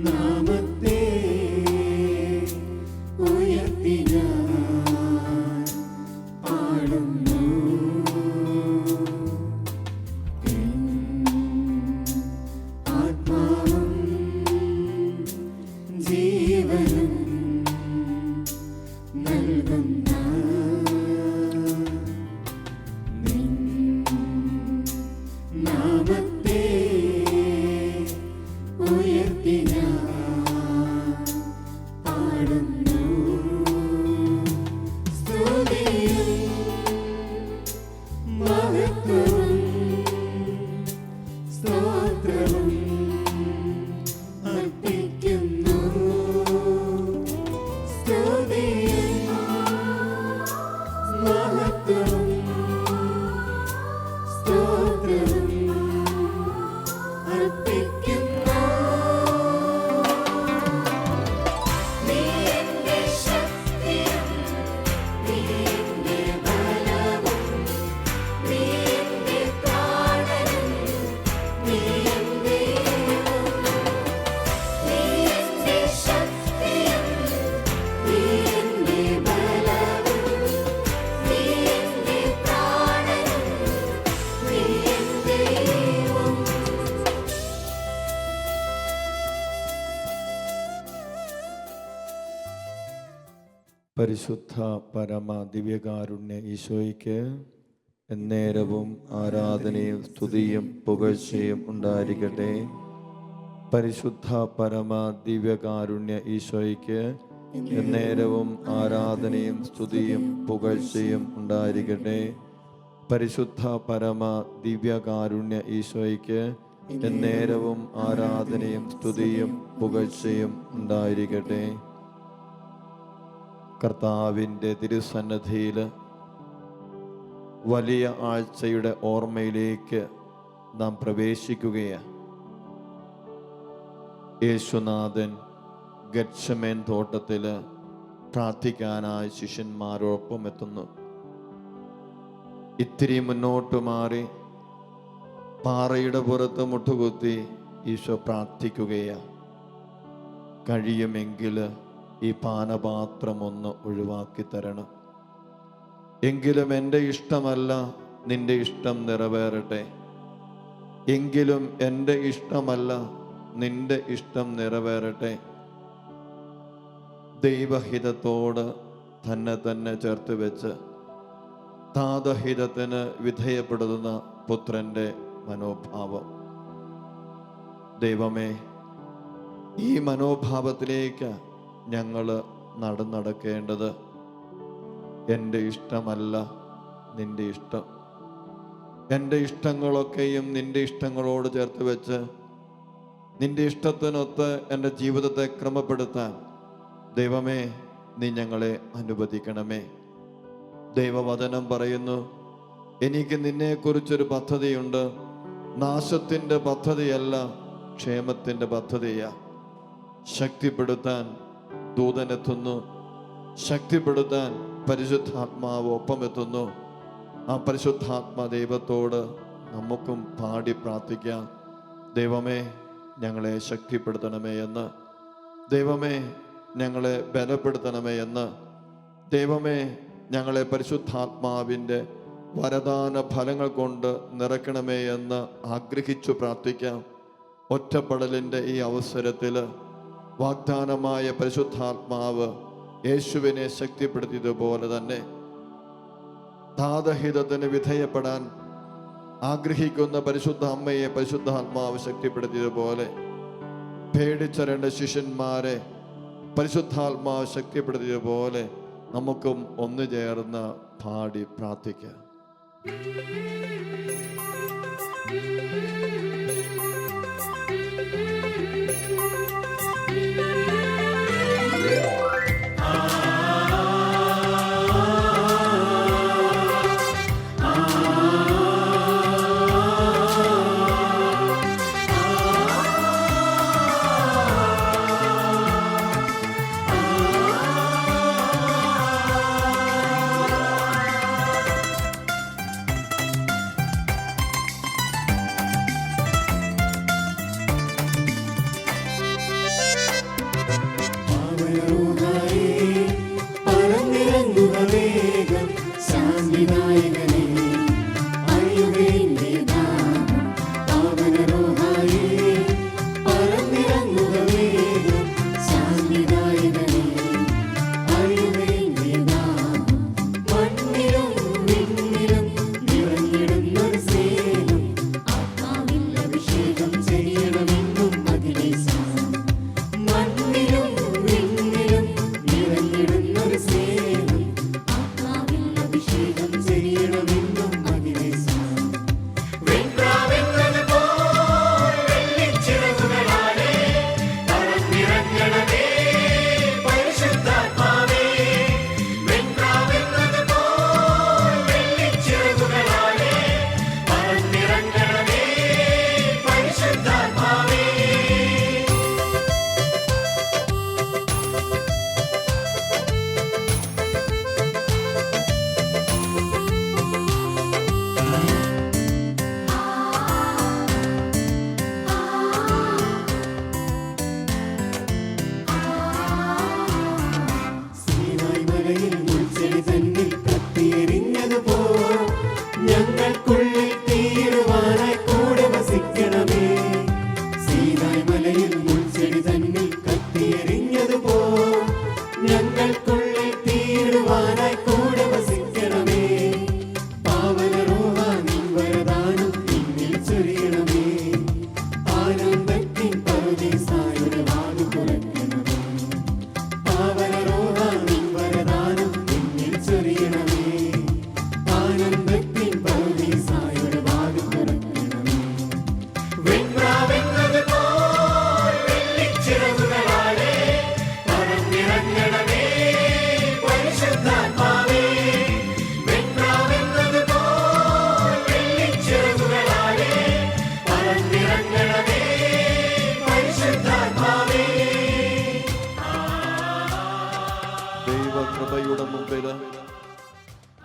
നാമത്തെ ഉയർത്തി ഞാൻ പാടുന്നു. ആത്മാവും ജീവനും നൽകുന്ന നാമത്തെ ഉയർത്തി ഞാൻ പാടുന്നു. സ്തുതിയും മഹത്വവും സ്തോത്രവും അർപ്പിക്കുന്നു. സ്തുതിയും മഹത്വവും സ്തോത്രവും അർപ്പിക്കുന്നു. നീ എന്റെ ശക്തിയും നീ എന്റെ ബലവും നീ എന്റെ പ്രാണനും നീ എന്റെ ദൈവവും. നീ എന്റെ ശക്തിയും നീ എന്റെ ബലവും നീ എന്റെ പ്രാണനും നീ എന്റെ ദൈവവും. പരിശുദ്ധ പരമ ദിവ്യകാരുണ്യ ഈശോയ്ക്ക് എന്നേരവും ആരാധനയും സ്തുതിയും പുകഴ്ചയും ഉണ്ടായിരിക്കട്ടെ. പരിശുദ്ധ പരമ ദിവ്യകാരുണ്യ ഈശോയ്ക്ക് എന്നേരവും ആരാധനയും സ്തുതിയും പുകഴ്ചയും ഉണ്ടായിരിക്കട്ടെ. പരിശുദ്ധ പരമ ദിവ്യകാരുണ്യ ഈശോയ്ക്ക് എന്നേരവും ആരാധനയും സ്തുതിയും പുകഴ്ചയും ഉണ്ടായിരിക്കട്ടെ. കർത്താവിൻ്റെ തിരുസന്നിധിയിൽ വലിയ ആഴ്ചയുടെ ഓർമ്മയിലേക്ക് നാം പ്രവേശിക്കുകയാണ്. യേശുനാഥൻ ഗത്ശമേൻ തോട്ടത്തിൽ പ്രാർത്ഥിക്കാനായി ശിഷ്യന്മാരോടൊപ്പം എത്തുന്നു. ഇത്തിരി മുന്നോട്ട് മാറി പാറയുടെ പുറത്ത് മുട്ടുകുത്തി ഈശോ പ്രാർത്ഥിക്കുകയാണ്. കഴിയുമെങ്കിൽ ഈ പാനപാത്രം ഒന്ന് ഒഴിവാക്കി തരണം. എങ്കിലും എൻ്റെ ഇഷ്ടമല്ല നിന്റെ ഇഷ്ടം നിറവേറട്ടെ. എങ്കിലും എൻ്റെ ഇഷ്ടമല്ല നിന്റെ ഇഷ്ടം നിറവേറട്ടെ. ദൈവഹിതത്തോട് തന്നെ ചേർത്ത് വെച്ച് താതഹിതത്തിന് വിധേയപ്പെടുന്ന പുത്രൻ്റെ മനോഭാവം. ദൈവമേ, ഈ മനോഭാവത്തിലേക്ക് ഞങ്ങൾ നടക്കേണ്ടത്. എൻ്റെ ഇഷ്ടമല്ല നിന്റെ ഇഷ്ടം. എൻ്റെ ഇഷ്ടങ്ങളൊക്കെയും നിന്റെ ഇഷ്ടങ്ങളോട് ചേർത്ത് വെച്ച് നിന്റെ ഇഷ്ടത്തിനൊത്ത് എൻ്റെ ജീവിതത്തെ ക്രമപ്പെടുത്താൻ ദൈവമേ നീ ഞങ്ങളെ അനുവദിക്കണമേ. ദൈവവചനം പറയുന്നു, എനിക്ക് നിന്നെക്കുറിച്ചൊരു പദ്ധതിയുണ്ട്. നാശത്തിൻ്റെ പദ്ധതിയല്ല, ക്ഷേമത്തിൻ്റെ പദ്ധതിയാ. ശക്തിപ്പെടുത്താൻ ദൂതനെത്തുന്നു, ശക്തിപ്പെടുത്താൻ പരിശുദ്ധാത്മാവ് ഒപ്പമെത്തുന്നു. ആ പരിശുദ്ധാത്മാ ദൈവത്തോട് നമുക്കും പാടി പ്രാർത്ഥിക്കാം. ദൈവമേ ഞങ്ങളെ ശക്തിപ്പെടുത്തണമേ എന്ന്, ദൈവമേ ഞങ്ങളെ ബലപ്പെടുത്തണമേ എന്ന്, ദൈവമേ ഞങ്ങളെ പരിശുദ്ധാത്മാവിൻ്റെ വരദാന ഫലങ്ങൾ കൊണ്ട് നിറയ്ക്കണമേ എന്ന് ആഗ്രഹിച്ചു പ്രാർത്ഥിക്കാം. ഒറ്റപ്പെടലിൻ്റെ ഈ അവസരത്തിൽ വാഗ്ദാനമായ പരിശുദ്ധാത്മാവ് യേശുവിനെ ശക്തിപ്പെടുത്തിയതുപോലെ തന്നെ താതഹിതത്തിന് വിധേയപ്പെടാൻ ആഗ്രഹിക്കുന്ന പരിശുദ്ധ അമ്മയെ പരിശുദ്ധാത്മാവ് ശക്തിപ്പെടുത്തിയതുപോലെ പേടിച്ച രണ്ട് ശിഷ്യന്മാരെ പരിശുദ്ധാത്മാവ് ശക്തിപ്പെടുത്തിയതുപോലെ നമുക്കും ഒന്നു ചേർന്ന് പാടി പ്രാർത്ഥിക്കാം.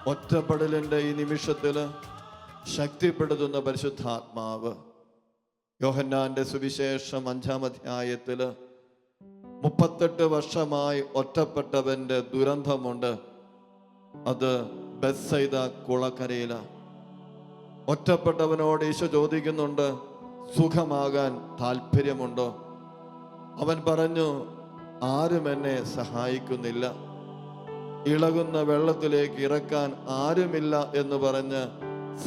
ഒറ്റപ്പെടലിൻ്റെ ഈ നിമിഷത്തിൽ ശക്തിപ്പെടുത്തുന്ന പരിശുദ്ധാത്മാവ്. യോഹന്നാന്റെ സുവിശേഷം 5-ാം അധ്യായത്തിൽ 38 വർഷമായി ഒറ്റപ്പെട്ടവന്റെ ദുരന്തമുണ്ട്. അത് ബെത്സൈദ കുളക്കരയിലാണ്. ഒറ്റപ്പെട്ടവനോട് ഈശോ ചോദിക്കുന്നുണ്ട്, സുഖമാകാൻ താല്പര്യമുണ്ടോ? അവൻ പറഞ്ഞു, ആരും എന്നെ സഹായിക്കുന്നില്ല, ഇളകുന്ന വെള്ളത്തിലേക്ക് ഇറക്കാൻ ആരുമില്ല എന്ന് പറഞ്ഞ്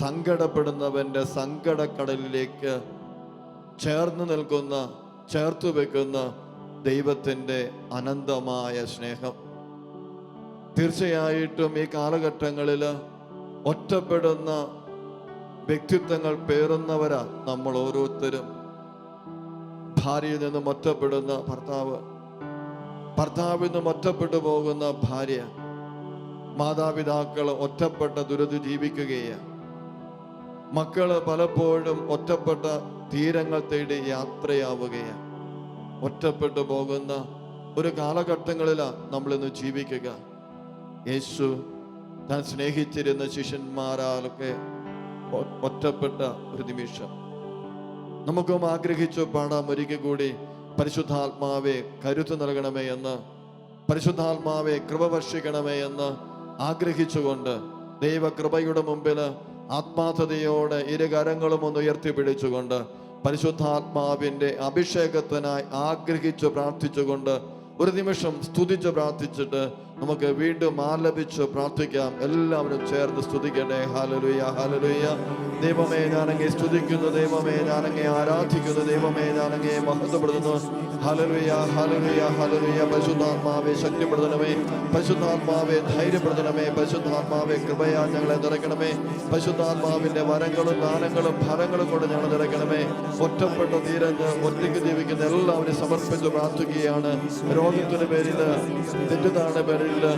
സങ്കടപ്പെടുന്നവന്റെ സങ്കടക്കടലിലേക്ക് ചേർത്തു വെക്കുന്ന ദൈവത്തിൻ്റെ അനന്തമായ സ്നേഹം. തീർച്ചയായിട്ടും ഈ കാലഘട്ടങ്ങളിൽ ഒറ്റപ്പെടുന്ന വ്യക്തിത്വങ്ങൾ പേറുന്നവരാ നമ്മൾ ഓരോരുത്തരും. ഭാര്യയിൽ നിന്നും ഒറ്റപ്പെടുന്ന ഭർത്താവിൽ നിന്നും ഒറ്റപ്പെട്ടു പോകുന്ന ഭാര്യ, മാതാപിതാക്കൾ ഒറ്റപ്പെട്ട ദുരിതം ജീവിക്കുകയാണ്. മക്കള് പലപ്പോഴും ഒറ്റപ്പെട്ട തീരങ്ങൾ തേടി യാത്രയാവുകയാണ്. ഒറ്റപ്പെട്ടു പോകുന്ന ഒരു കാലഘട്ടങ്ങളിലാണ് നമ്മളിന്ന് ജീവിക്കുക. യേശു താൻ സ്നേഹിച്ചിരുന്ന ശിഷ്യന്മാരാലൊക്കെ ഒറ്റപ്പെട്ട ഒരു നിമിഷം. നമുക്കും ആഗ്രഹിച്ചു പാടാം ഒരിക്കൽ കൂടി, പരിശുദ്ധാത്മാവെ കരുത്ത് നൽകണമേ എന്ന്, പരിശുദ്ധാത്മാവെ കൃപ വർഷിക്കണമേ എന്ന് ആഗ്രഹിച്ചുകൊണ്ട് ദൈവകൃപയുടെ മുമ്പിൽ ആത്മാർത്ഥതയോടെ ഇരുകരങ്ങളും ഒന്ന് ഉയർത്തിപ്പിടിച്ചുകൊണ്ട് പരിശുദ്ധാത്മാവിൻ്റെ അഭിഷേകത്തിനായി ആഗ്രഹിച്ചു പ്രാർത്ഥിച്ചുകൊണ്ട് ഒരു നിമിഷം സ്തുതിച്ച് പ്രാർത്ഥിച്ചിട്ട് നമുക്ക് വീണ്ടും ആലപിച്ച് പ്രാർത്ഥിക്കാം. എല്ലാവരും ചേർന്ന് സ്തുതിക്കട്ടെ. ഹല്ലേലൂയ, ഹല്ലേലൂയ. ദൈവമേ ഞാനങ്ങേ സ്തുതിക്കുന്നു, ദൈവമേ ഞാനങ്ങേ ആരാധിക്കുന്നു, ദൈവമേ ഞാനങ്ങേ മഹത്വപ്പെടുത്തുന്നു. ഹല്ലേലൂയ, ഹല്ലേലൂയ, ഹല്ലേലൂയ. പരിശുദ്ധാത്മാവെ ശക്തിപ്പെടുത്തണമേ, പരിശുദ്ധാത്മാവെ ധൈര്യപ്പെടുത്തണമേ, പരിശുദ്ധാത്മാവെ കൃപയാൽ ഞങ്ങളെ നിറയ്ക്കണമേ, പരിശുദ്ധാത്മാവിന്റെ വരങ്ങളും ദാനങ്ങളും ഫലങ്ങളും കൊണ്ട് ഞങ്ങൾ നിറയ്ക്കണമേ. ഒറ്റപ്പെട്ട തീരഞ്ഞ് ഒറ്റയ്ക്ക് ജീവിക്കുന്ന എല്ലാവരും സമർപ്പിച്ച് പ്രാർത്ഥിക്കുകയാണ്. രോഗത്തിന്റെ പേരില്, തെറ്റുതാരുടെ പേരില്,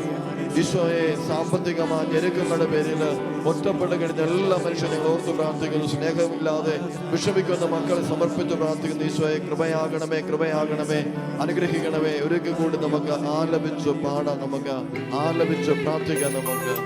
ഈശോയെ സാമ്പത്തികമായ ഞെരുക്കങ്ങളുടെ പേരിൽ ഒറ്റപ്പെട്ട് കഴിഞ്ഞ എല്ലാ മനുഷ്യരും ഓർത്ത് പ്രാർത്ഥിക്കുന്നു. സ്നേഹമില്ലാതെ വിഷമിക്കുന്ന മക്കളെ സമർപ്പിച്ച് പ്രാർത്ഥിക്കുന്നു. ഈശോയെ കൃപയാകണമേ, കൃപയാകണമേ, അനുഗ്രഹിക്കണമേ. ഒരിക്കൽ കൂടി നമുക്ക് ആലപിച്ച് പാടാം, നമുക്ക് ആലപിച്ച് പ്രാർത്ഥിക്കാം. നമുക്ക്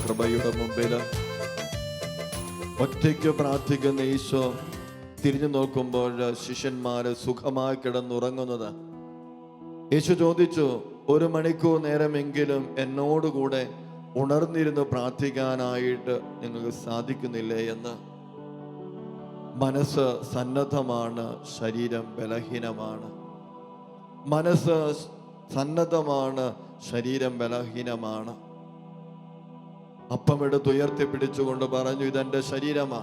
കൃപയുടെ മുമ്പിൽ ഒറ്റയ്ക്ക് പ്രാർത്ഥിക്കുന്ന ഈശോ തിരിഞ്ഞു നോക്കുമ്പോൾ ശിഷ്യന്മാര് സുഖമായി കിടന്നുറങ്ങുന്നത്. യേശു ചോദിച്ചു, 1 മണിക്കൂർ നേരമെങ്കിലും എന്നോടുകൂടെ ഉണർന്നിരുന്ന് പ്രാർത്ഥിക്കാനായിട്ട് നിങ്ങൾക്ക് സാധിക്കുന്നില്ലേ എന്ന്. മനസ്സ് സന്നദ്ധമാണ്, ശരീരം ബലഹീനമാണ്. മനസ്സ് സന്നദ്ധമാണ്, ശരീരം ബലഹീനമാണ്. അപ്പമെടുത്ത് ഉയർത്തിപ്പിടിച്ചുകൊണ്ട് പറഞ്ഞു, ഇതെന്റെ ശരീരമാ,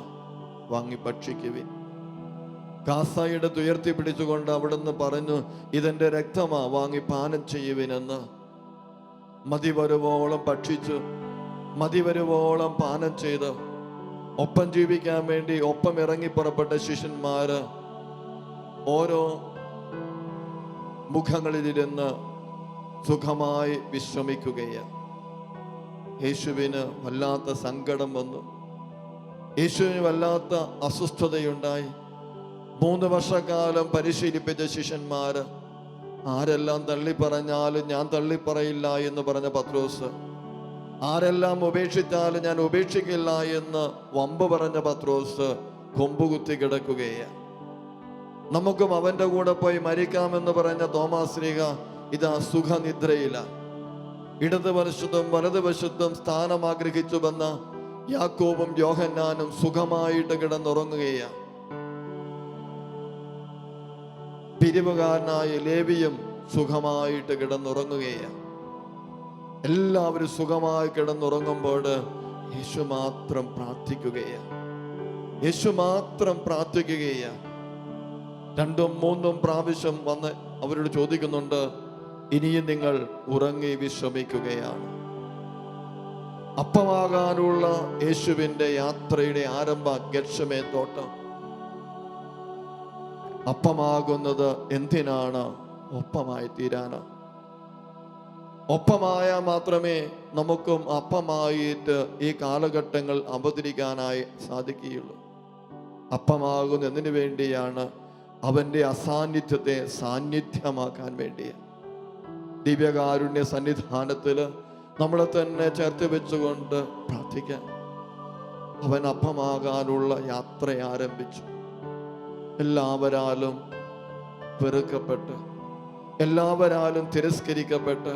വാങ്ങി ഭക്ഷിക്കുവിൻ. കാസായെടുത്ത് ഉയർത്തിപ്പിടിച്ചുകൊണ്ട് അവിടുന്ന് പറഞ്ഞു, ഇതെന്റെ രക്തമാ, വാങ്ങി പാനം ചെയ്യുവിനെന്ന്. മതി വരുവോളം ഭക്ഷിച്ചു, മതി വരുവോളം പാനം ചെയ്ത് ഒപ്പം ജീവിക്കാൻ വേണ്ടി ഒപ്പം ഇറങ്ങി പുറപ്പെട്ട ശിഷ്യന്മാര് ഓരോ മുഖങ്ങളിലിരുന്ന് സുഖമായി വിശ്രമിക്കുകയാണ്. യേശുവിന് വല്ലാത്ത സങ്കടം വന്നു. യേശുവിന് വല്ലാത്ത അസ്വസ്ഥതയുണ്ടായി. 3 വർഷക്കാലം പരിശീലിപ്പിച്ച ശിഷ്യന്മാര് ആരെല്ലാം തള്ളിപ്പറഞ്ഞാലും ഞാൻ തള്ളിപ്പറയില്ല എന്ന് പറഞ്ഞ പത്രോസ്, ആരെല്ലാം ഉപേക്ഷിച്ചാലും ഞാൻ ഉപേക്ഷിക്കില്ല എന്ന് വമ്പ് പറഞ്ഞ പത്രോസ് കൊമ്പുകുത്തി കിടക്കുകയാണ്. നമുക്കും അവന്റെ കൂടെ പോയി മരിക്കാമെന്ന് പറഞ്ഞ തോമാശ്ലീഹ ഇതാ സുഖനിദ്രയില. ഇടതുവശത്തും വലതുവശത്തും സ്ഥാനം ആഗ്രഹിച്ചു വന്ന യാക്കോബും യോഹന്നാനും സുഖമായിട്ട് കിടന്നുറങ്ങുകയാണ്. പിരിവുകാരനായ ലേവിയും സുഖമായിട്ട് കിടന്നുറങ്ങുകയാണ്. എല്ലാവരും സുഖമായി കിടന്നുറങ്ങുമ്പോൾ യേശു മാത്രം പ്രാർത്ഥിക്കുകയാണ്. യേശു മാത്രം പ്രാർത്ഥിക്കുകയാണ്. 2ഉം 3ഉം പ്രാവശ്യം വന്ന് അവരോട് ചോദിക്കുന്നുണ്ട്, ഇനിയും നിങ്ങൾ ഉറങ്ങി വിശ്രമിക്കുകയാണ്. അപ്പമാകാനുള്ള യേശുവിന്റെ യാത്രയുടെ ആരംഭം ഗെത്സമേൻ തോട്ടം. അപ്പമാകുന്നത് എന്തിനാണ്? ഒപ്പമായി തീരാന്. ഒപ്പമായാൽ മാത്രമേ നമുക്കും അപ്പമായിട്ട് ഈ കാലഘട്ടങ്ങൾ അവതരിക്കാനായി സാധിക്കുകയുള്ളൂ. അപ്പമാകുന്ന എന്തിനു വേണ്ടിയാണ്? അവന്റെ അസാന്നിധ്യത്തെ സാന്നിധ്യമാക്കാൻ വേണ്ടിയാണ്. ദിവ്യകാരുണ്യ സന്നിധാനത്തിൽ നമ്മളെ തന്നെ ചേർത്ത് വെച്ചുകൊണ്ട് പ്രാർത്ഥിക്കാം. അവൻ അപ്പമാകാനുള്ള യാത്ര ആരംഭിച്ചു. എല്ലാവരാലും വെറുക്കപ്പെട്ട്, എല്ലാവരാലും തിരസ്കരിക്കപ്പെട്ട്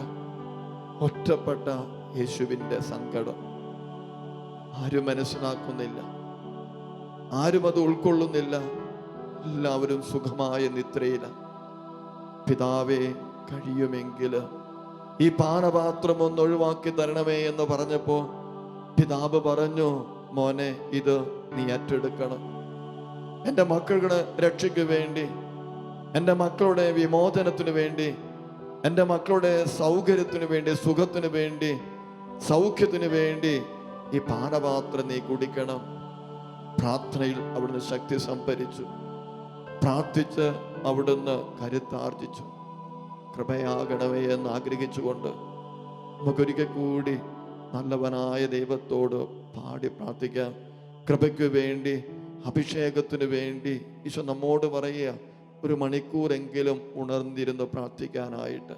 ഒറ്റപ്പെട്ട യേശുവിൻ്റെ സങ്കടം ആരും മനസ്സിലാക്കുന്നില്ല, ആരും അത് ഉൾക്കൊള്ളുന്നില്ല. എല്ലാവരും സുഖമായ നിദ്രയില. പിതാവേ, കഴിയുമെങ്കിൽ ഈ പാനപാത്രം ഒന്ന് ഒഴിവാക്കി തരണമേ എന്ന് പറഞ്ഞപ്പോ പിതാവ് പറഞ്ഞു, മോനെ, ഇത് നീ ഏറ്റെടുക്കണം. എൻ്റെ മക്കളുടെ രക്ഷയ്ക്ക് വേണ്ടി, എൻ്റെ മക്കളുടെ വിമോചനത്തിന് വേണ്ടി, എൻ്റെ മക്കളുടെ സൗകര്യത്തിന് വേണ്ടി, സുഖത്തിന് വേണ്ടി, സൗഖ്യത്തിന് വേണ്ടി ഈ പാനപാത്രം നീ കുടിക്കണം. പ്രാർത്ഥനയിൽ അവിടുന്ന് ശക്തി സംഭരിച്ചു. പ്രാർത്ഥിച്ച് അവിടുന്ന് കരുത്താർജിച്ചു. കൃപയാകണമേ എന്ന് ആഗ്രഹിച്ചുകൊണ്ട് നമുക്കൊരിക്കൽ കൂടി നല്ലവനായ ദൈവത്തോട് പാടി പ്രാർത്ഥിക്കാം. കൃപയ്ക്ക് വേണ്ടി, അഭിഷേകത്തിന് വേണ്ടി ഈശോ നമ്മോട് പറയുക, 1 മണിക്കൂറെങ്കിലും ഉണർന്നിരുന്ന് പ്രാർത്ഥിക്കാനായിട്ട്.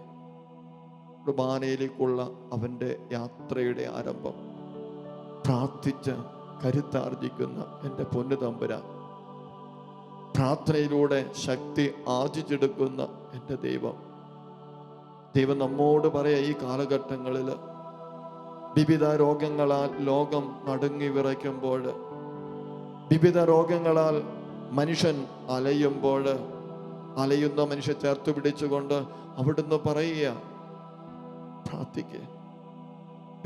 കുർബാനയിലേക്കുള്ള അവൻ്റെ യാത്രയുടെ ആരംഭം. പ്രാർത്ഥിച്ച് കരുത്താർജിക്കുന്ന എൻ്റെ പൊന്നു തമ്പുരാൻ, പ്രാർത്ഥനയിലൂടെ ശക്തി ആർജിച്ചെടുക്കുന്ന എൻ്റെ ദൈവം നമ്മോട് പറയാ, ഈ കാലഘട്ടങ്ങളിൽ വിവിധ രോഗങ്ങളാൽ ലോകം നടുങ്ങി വിറയ്ക്കുമ്പോൾ, വിവിധ രോഗങ്ങളാൽ മനുഷ്യൻ അലയുമ്പോൾ, അലയുന്ന മനുഷ്യൻ ചേർത്ത് പിടിച്ചുകൊണ്ട് അവിടുന്ന് പറയുക, പ്രാർത്ഥിക്കുക,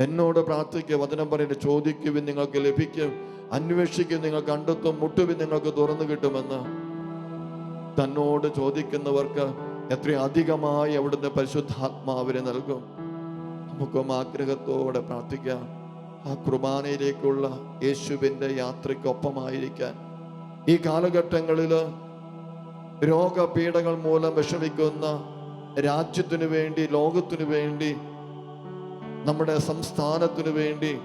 എന്നോട് പ്രാർത്ഥിക്കുക. വചനം പറയുന്നത്, ചോദിക്കുവിൻ നിങ്ങൾക്ക് ലഭിക്കും, അന്വേഷിക്കും നിങ്ങൾ കണ്ടെത്തും, മുട്ടുവിൻ നിങ്ങൾക്ക് തുറന്നു കിട്ടുമെന്ന്. തന്നോട് ചോദിക്കുന്നവർക്ക് എത്ര അധികമായി അവിടുന്ന് പരിശുദ്ധാത്മാവിനെ നൽകും. നമുക്കും ആഗ്രഹത്തോടെ പ്രാർത്ഥിക്കാം. ആ കുർബാനയിലേക്കുള്ള യേശുവിൻ്റെ യാത്രയ്ക്കൊപ്പമായിരിക്കാൻ. ഈ കാലഘട്ടങ്ങളിൽ രോഗപീഠകൾ മൂലം വിഷമിക്കുന്ന രാജ്യത്തിനു വേണ്ടി, ലോകത്തിനു വേണ്ടി, നമ്മുടെ സംസ്ഥാനത്തിനു വേണ്ടി,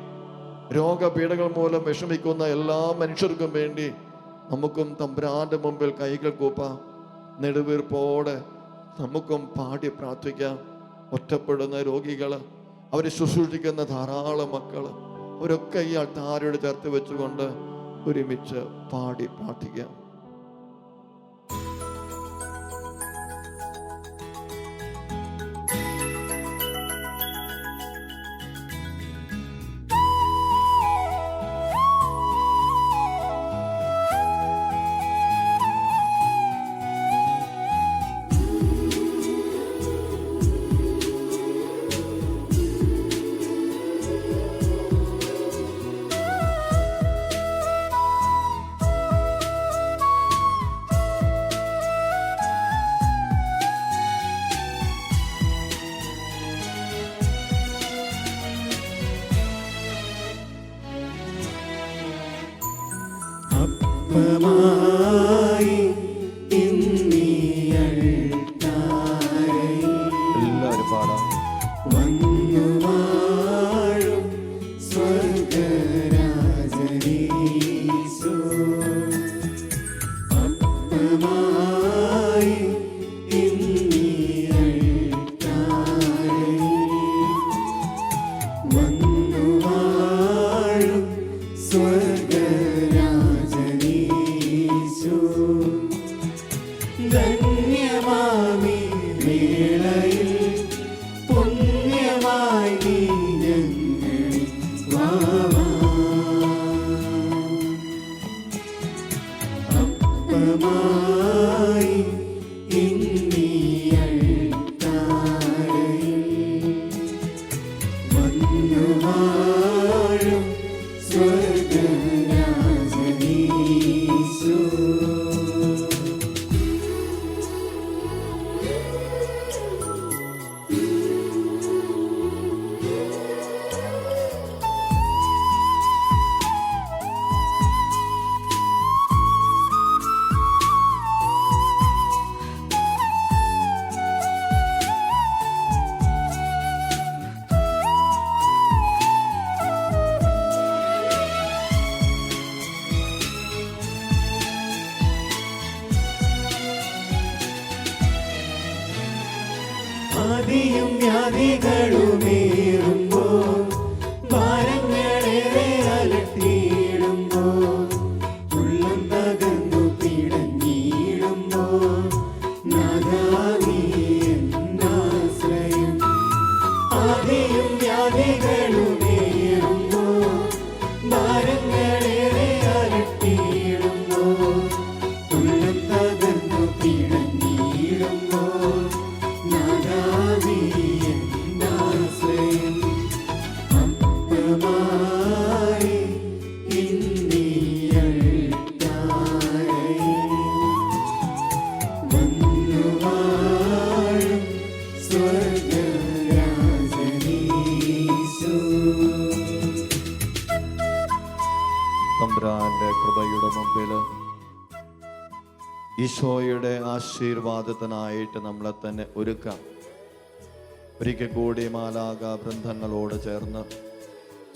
രോഗപീഠകൾ മൂലം വിഷമിക്കുന്ന എല്ലാ മനുഷ്യർക്കും വേണ്ടി നമുക്കും തമ്പുരാന്റെ മുമ്പിൽ കൈകൾ കൂപ്പാം. നെടുവീർപ്പോടെ നമുക്കും പാടി പ്രാർത്ഥിക്കാം. ഒറ്റപ്പെടുന്ന രോഗികൾ, അവരെ ശുശ്രൂഷിക്കുന്ന ധാരാളം മക്കൾ, അവരൊക്കെ ഈ അൾത്താരയോട് ചേർത്ത് വെച്ചുകൊണ്ട് ഒരുമിച്ച് പാടി പ്രാർത്ഥിക്കാം. അപ്പമായി ഇന്നീ ആദിയും വ്യാധികളുമേറുമ്പോൾ ഭാരങ്ങളേറെ അലട്ടിയിടുമ്പോൾ ഉള്ളം തകർന്നു പിടഞ്ഞിടുമ്പോൾ നാഥാ നീ എന്നാശ്രയം. ആദിയും വ്യാധികളുമേറുമ്പോൾ ഭാരങ്ങളേറെ അലട്ടിയിടുമ്പോൾ ഉള്ളം തകർന്നു പിടഞ്ഞിടുമ്പോൾ നാഥാ നീ എന്നാശ്രയം. അപ്പമായി ഇന്നീയൾക്കായി വന്നു വാഴും സ്വർഗ്ഗരാജനീശോ. തമ്പുരാന്റെ കൃപയുടെ മുമ്പിൽ ഈശോയുടെ ആശീർവാദത്തിനായിട്ട് നമ്മളെ തന്നെ ഒരുക്കാം. ഒരിക്കൽ കൂടി മാലാഖ വൃന്ദങ്ങളോട് ചേർന്ന്,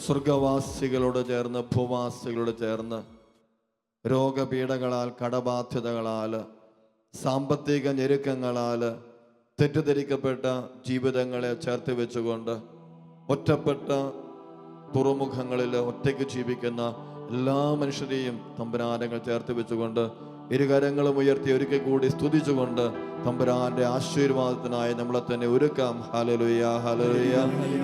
സ്വർഗവാസികളോട് ചേർന്ന്, ഭൂവാസികളോട് ചേർന്ന്, രോഗപീഠകളാൽ, കടബാധ്യതകളാൽ, സാമ്പത്തിക ഞെരുക്കങ്ങളാൽ തെറ്റിദ്ധരിക്കപ്പെട്ട ജീവിതങ്ങളെ ചേർത്ത് വെച്ചുകൊണ്ട് ഒറ്റപ്പെട്ട തുറമുഖങ്ങളിൽ ഒറ്റയ്ക്ക് ജീവിക്കുന്ന എല്ലാ മനുഷ്യരെയും തമ്പുരാനങ്ങൾ ചേർത്ത് വെച്ചുകൊണ്ട് ഇരുകരങ്ങളും ഉയർത്തി ഒരിക്കൽ കൂടി സ്തുതിച്ചുകൊണ്ട് തമ്പുരാന്റെ ആശീർവാദത്തിനായി നമ്മളെ തന്നെ ഒരുക്കാം. ഹല്ലേലൂയ, ഹല്ലേലൂയ.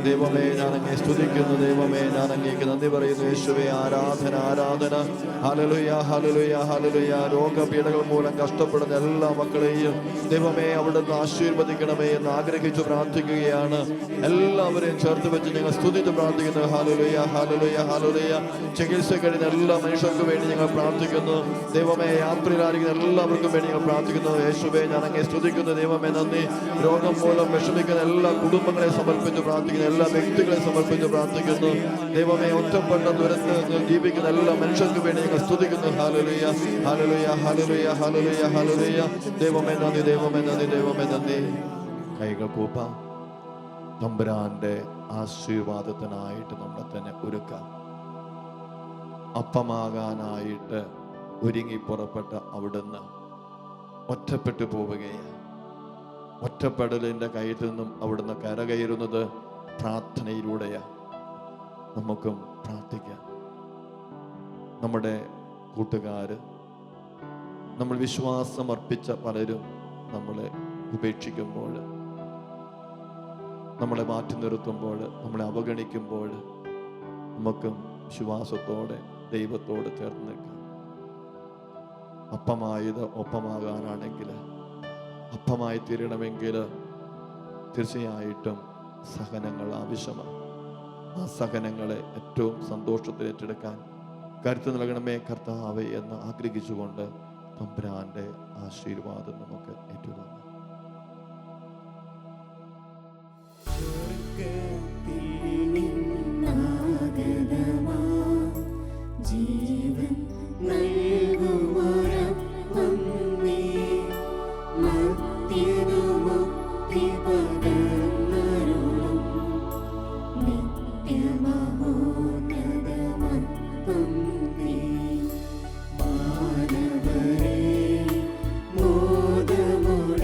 ദൈവമേ ഞാൻ അങ്ങേ സ്തുതിക്കുന്നു, ദൈവമേ ഞാൻ അങ്ങേക്ക് നന്ദി പറയുന്നു. യേശുവേ ആരാധന, ആരാധന. ഹല്ലേലൂയ, ഹല്ലേലൂയ, ഹല്ലേലൂയ. രോഗപീഠകൾ മൂലം കഷ്ടപ്പെടുന്ന എല്ലാ മക്കളെയും ദൈവമേ അവിടുന്ന് ആശീർവദിക്കണമേ എന്ന് ആഗ്രഹിച്ചു പ്രാർത്ഥിക്കുകയാണ്. എല്ലാവരെയും ചേർത്ത് വെച്ച് ഞങ്ങൾ സ്തുതിച്ച് പ്രാർത്ഥിക്കുന്നു. ഹല്ലേലൂയ, ഹല്ലേലൂയ, ഹല്ലേലൂയ. ചികിത്സ കഴിഞ്ഞ എല്ലാ മനുഷ്യർക്കും വേണ്ടി ഞങ്ങൾ പ്രാർത്ഥിക്കുന്നു. ദൈവമേ യാത്രയിലായിരിക്കുന്ന എല്ലാവർക്കും വേണ്ടി ഞങ്ങൾ പ്രാർത്ഥിക്കുന്നു. യേശുവേ ഞാൻ അങ്ങേ സ്തുതിക്കുന്നു, ദൈവമേ നന്ദി. രോഗം മൂലം വിഷമിക്കുന്ന എല്ലാ കുടുംബങ്ങളെ സമർപ്പിച്ച് പ്രാർത്ഥിക്കുന്നു, എല്ലാ വ്യക്തികളെ സമർപ്പിച്ച് പ്രാർത്ഥിക്കുന്നു. ദൈവമേ ഒറ്റപ്പെട്ട ദുരന്തങ്ങൾ ജീവിക്കുന്ന എല്ലാ മനുഷ്യർക്കും വേണ്ടി ഞങ്ങൾ സ്തുതിക്കുന്നു. ഹല്ലേലൂയ, ഹല്ലേലൂയ, ഹല്ലേലൂയ, ഹല്ലേലൂയ, ഹല്ലേലൂയ. ദൈവമേ നന്ദി, ദൈവമേ നന്ദി, ദൈവമേ നന്ദി. കൈകൾ കൂപ്പാം. തമ്പുരാന്റെ ആശീർവാദത്തിനായിട്ട് നമ്മളെ തന്നെ ഒരുക്കാം. അപ്പമാകാനായിട്ട് ഒരുങ്ങി പുറപ്പെട്ട അവിടുന്ന് ഒറ്റപ്പെട്ടു പോവുകയാണ്. ഒറ്റപ്പെടലിൻ്റെ കയ്യിൽ നിന്നും അവിടുന്ന് കരകയറുന്നത് പ്രാർത്ഥനയിലൂടെയാണ്. നമുക്കും പ്രാർത്ഥിക്കാം. നമ്മുടെ കൂട്ടുകാര്, നമ്മൾ വിശ്വാസം അർപ്പിച്ച പലരും നമ്മളെ ഉപേക്ഷിക്കുമ്പോൾ, നമ്മളെ മാറ്റി നിർത്തുമ്പോൾ, നമ്മളെ അവഗണിക്കുമ്പോൾ നമുക്കും വിശ്വാസത്തോടെ ദൈവത്തോട് ചേർന്ന് നിൽക്കാം. അപ്പമായത് ഒപ്പമാകാനാണെങ്കിൽ, അപ്പമായി തീരണമെങ്കിൽ തീർച്ചയായിട്ടും സഹനങ്ങൾ ആവശ്യമാണ്. ആ സഹനങ്ങളെ ഏറ്റവും സന്തോഷത്തിൽ ഏറ്റെടുക്കാൻ കരുത്ത് നൽകണമേ കർത്താവേ എന്ന് ആഗ്രഹിച്ചുകൊണ്ട് തമ്പുരാന്റെ ആശീർവാദം നമുക്ക് ഏറ്റുവാങ്ങാം. ജീവൻ നൽകുമൊരപ്പം നീ, മർത്യനുമുക്തി പകർന്നരുളും നിത്യമഹോന്നതമപ്പം നീ. മാനവരെ മോദമോടെ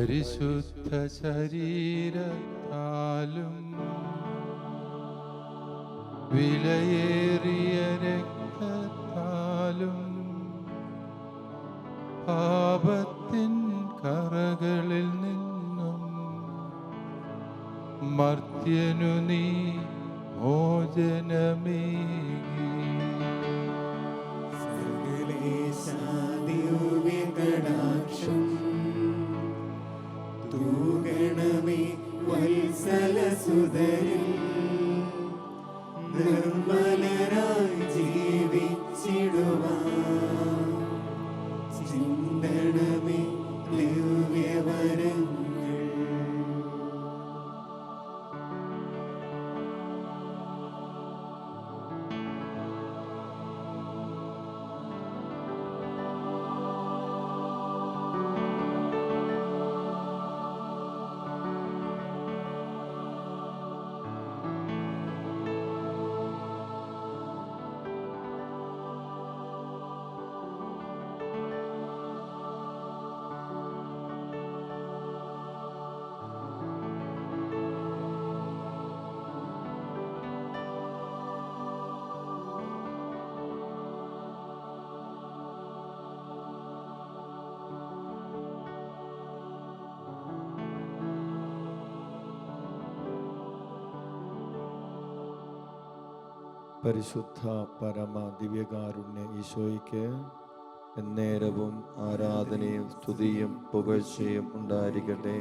പരിശുദ്ധ ശരീരത്താലും വിലയേറിയ രക്തത്താലും പാപത്തിൻ കറകളിൽ നിന്നും മർത്യനു നീ മോചനമേകി. സകലേശാദിവ്യകടാക്ഷം തൂകണമേ വത്സലസുതരിൽ നിർമ്മലരായി ജീവിച്ചിടുവാൻ ചിന്തണമേ ദിവ്യവരങ്ങൾ. പരിശുദ്ധ പരമ ദിവ്യകാരുണ്യ ഈശോയ്ക്ക് എന്നേരവും ആരാധനയും സ്തുതിയും പുകഴ്ചയും ഉണ്ടായിരിക്കട്ടെ.